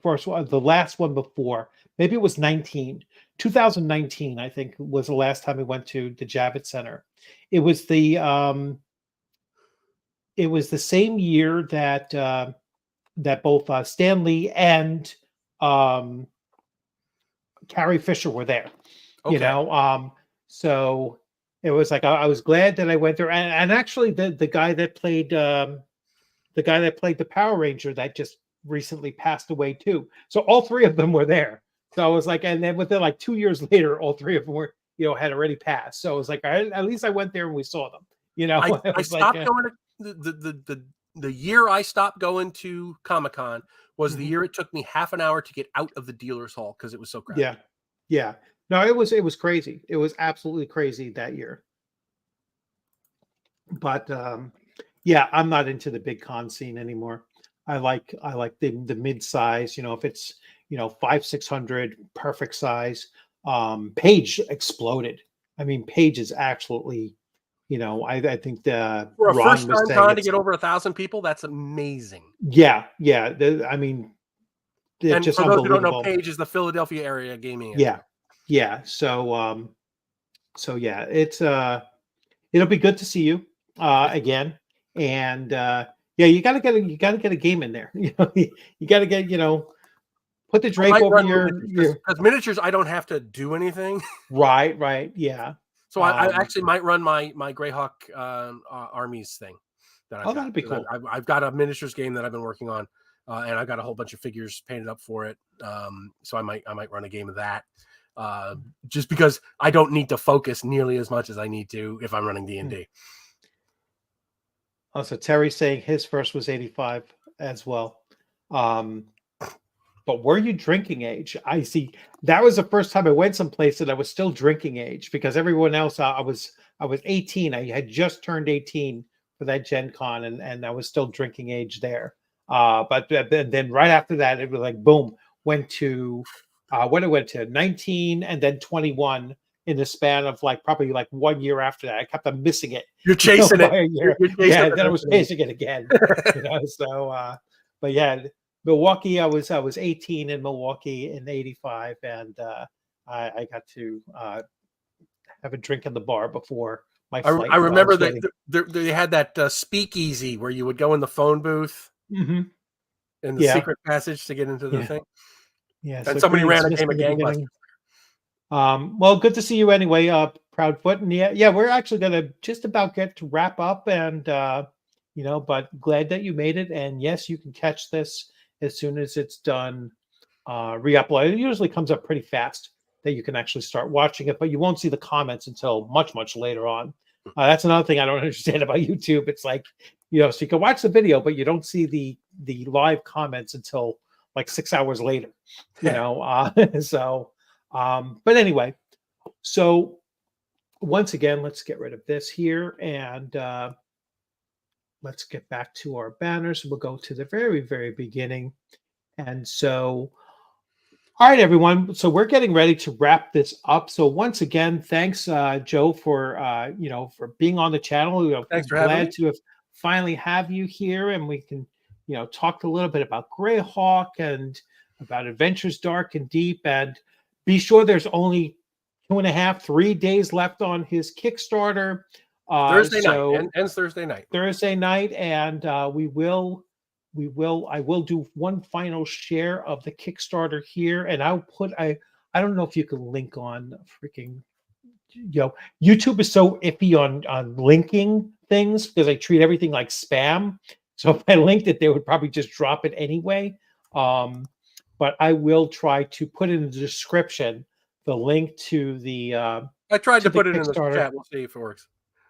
last one before. Maybe it was 2019, I think was the last time we went to the Javits Center. It was the same year that both Stan Lee and um, Carrie Fisher were there. Okay. So it was like I was glad that I went there, and actually the guy that played the Power Ranger that just recently passed away too. So all three of them were there. So I was like, and then within like 2 years later, all three of them were, had already passed. So it was like, at least I went there and we saw them. It I was like, stopped going to the year I stopped going to Comic-Con was the mhm, year it took me half an hour to get out of the dealer's hall because it was so crowded. yeah, yeah. No, it was crazy. It was absolutely crazy that year. But yeah, I'm not into the big con scene anymore. I like the mid size. If it's 500-600, perfect size. Page exploded. I mean, Page is absolutely. I think the For a Ron first was time saying con to it's get over 1,000 people, that's amazing. yeah, yeah. I mean, they're And just for those who don't know, unbelievable. Page is the Philadelphia area gaming Yeah, area. yeah. So yeah, it'll be good to see you again. And yeah, you gotta get a game in there. You gotta get, put the I drape might over run your miniatures because miniatures, I don't have to do anything. right, yeah. So I actually might run my Greyhawk armies thing that I've Oh, got. that'd be 'Cause cool. I've got a miniatures game that I've been working on, and I've got a whole bunch of figures painted up for it. So I might run a game of that, just because I don't need to focus nearly as much as I need to if I'm running D&D. Also, Terry's saying his first was 85 as well. But were you drinking age? I see. That was the first time I went someplace that I was still drinking age because everyone else, I was 18. I had just turned 18 for that Gen Con, and I was still drinking age there. But then right after that, it was like boom, went to when it went to 19 and then 21 in the span of like probably like 1 year after that. I kept on missing it. You're chasing it. By a year. You're chasing Yeah, it. then I was chasing it again. So but yeah. Milwaukee, I was 18 in Milwaukee in '85, and I got to have a drink in the bar before my flight. I remember was that waiting. they had that speakeasy where you would go in the phone booth Mhm. in the Yeah, secret passage to get into the yeah, thing, yeah. and So somebody greetings, ran a missed game of in the Gangbusters. beginning. Well, good to see you anyway, Proudfoot, and yeah, we're actually gonna just about get to wrap up, and but glad that you made it, and yes, you can catch this as soon as it's done re-upload. It usually comes up pretty fast that you can actually start watching it, but you won't see the comments until much later on. That's another thing I don't understand about YouTube. It's like, so you can watch the video, but you don't see the live comments until like 6 hours later. So but anyway, so once again, let's get rid of this here, and let's get back to our banners. We'll go to the very, very beginning. And so, all right, everyone. So we're getting ready to wrap this up. So once again, thanks, Joe, for for being on the channel. Thanks for having me. Glad to have finally have you here, and we can talk a little bit about Greyhawk and about Adventures Dark and Deep. And be sure there's only 2.5, 3 days left on his Kickstarter. Thursday night. Ends Thursday night. Thursday night, and I will do one final share of the Kickstarter here, and I'll put I don't know if you can link on freaking YouTube is so iffy on linking things because I treat everything like spam. So if I linked it, they would probably just drop it anyway. But I will try to put in the description the link to the I tried to put it in the chat. We'll see if it works.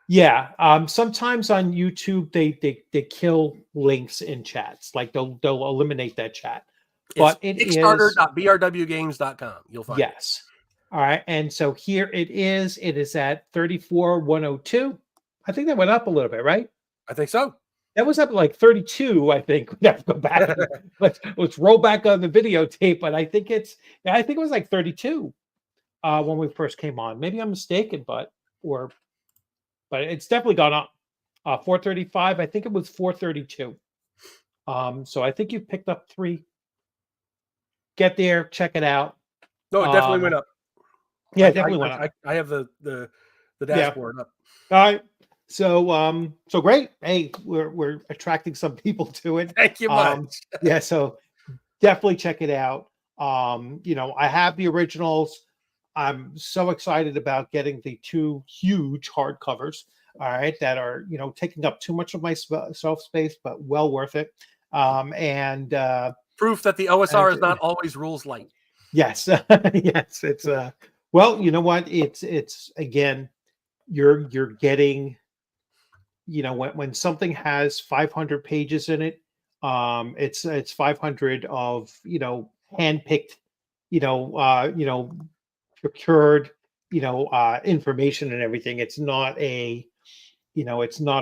Yeah. Sometimes on YouTube they kill links in chats. Like they'll eliminate that chat. But it is Kickstarter.brwgames.com. You'll find yes. All right. And so here it is. It is at 34,102. I think that went up a little bit, right? I think so. That was up like 32, I think. We have to go back. let's roll back on the videotape. But I think it was like 32 when we first came on. Maybe I'm mistaken, but it's definitely gone up. 435. I think it was 432. So I think you've picked up 3. Get there, check it out. No, it definitely went up. Yeah, it definitely went up. I have the dashboard up. All right. So so great. Hey, we're attracting some people to it. Thank you much. Yeah, so definitely check it out. I have the originals. I'm so excited about getting the 2 huge hardcovers. All right, that are taking up too much of my shelf space, but well worth it. And proof that the OSR is not always rules light. Yes, yes, it's well, you know what? It's again, you're getting, when something has 500 pages in it, it's 500 of handpicked, procured, information and everything. It's not a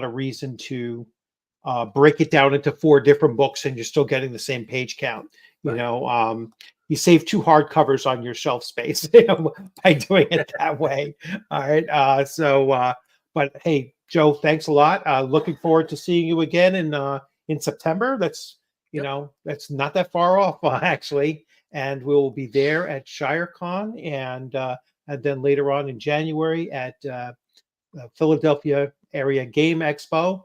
reason to break it down into 4 different books and you're still getting the same page count. Right. You save 2 hardcovers on your shelf space by doing it that way. All right. But hey, Joe, thanks a lot. Looking forward to seeing you again in September. That's that's not that far off actually, and we will be there at ShireCon and then later on in January at Philadelphia Area Game Expo.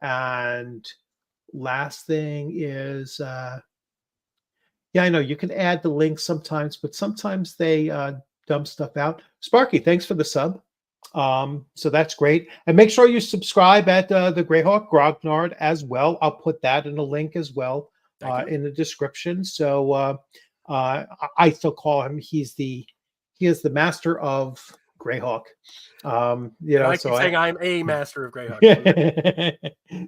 And last thing is, I know you can add the links sometimes, but sometimes they dump stuff out. Sparky, thanks for the sub. So that's great. And make sure you subscribe at the Greyhawk Grognard as well. I'll put that in a link as well in the description. So I still call him, he is the master of Greyhawk. I keep saying I'm a master of Greyhawk.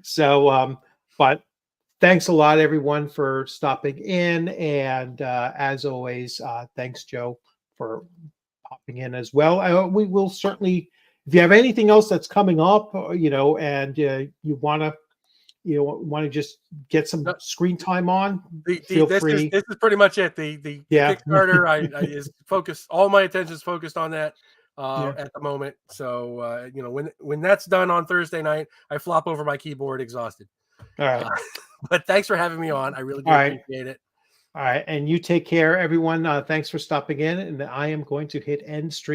So, but thanks a lot, everyone, for stopping in. And as always, thanks, Joe, for popping in as well. We will certainly, if you have anything else that's coming up, and you want to just get some screen time on, feel free. This is pretty much it. The Kickstarter, I is focused. All my attention is focused on that at the moment. So when that's done on Thursday night, I flop over my keyboard exhausted. All right. But thanks for having me on. I really do appreciate it. All right. And you take care, everyone. Thanks for stopping in. And I am going to hit end stream.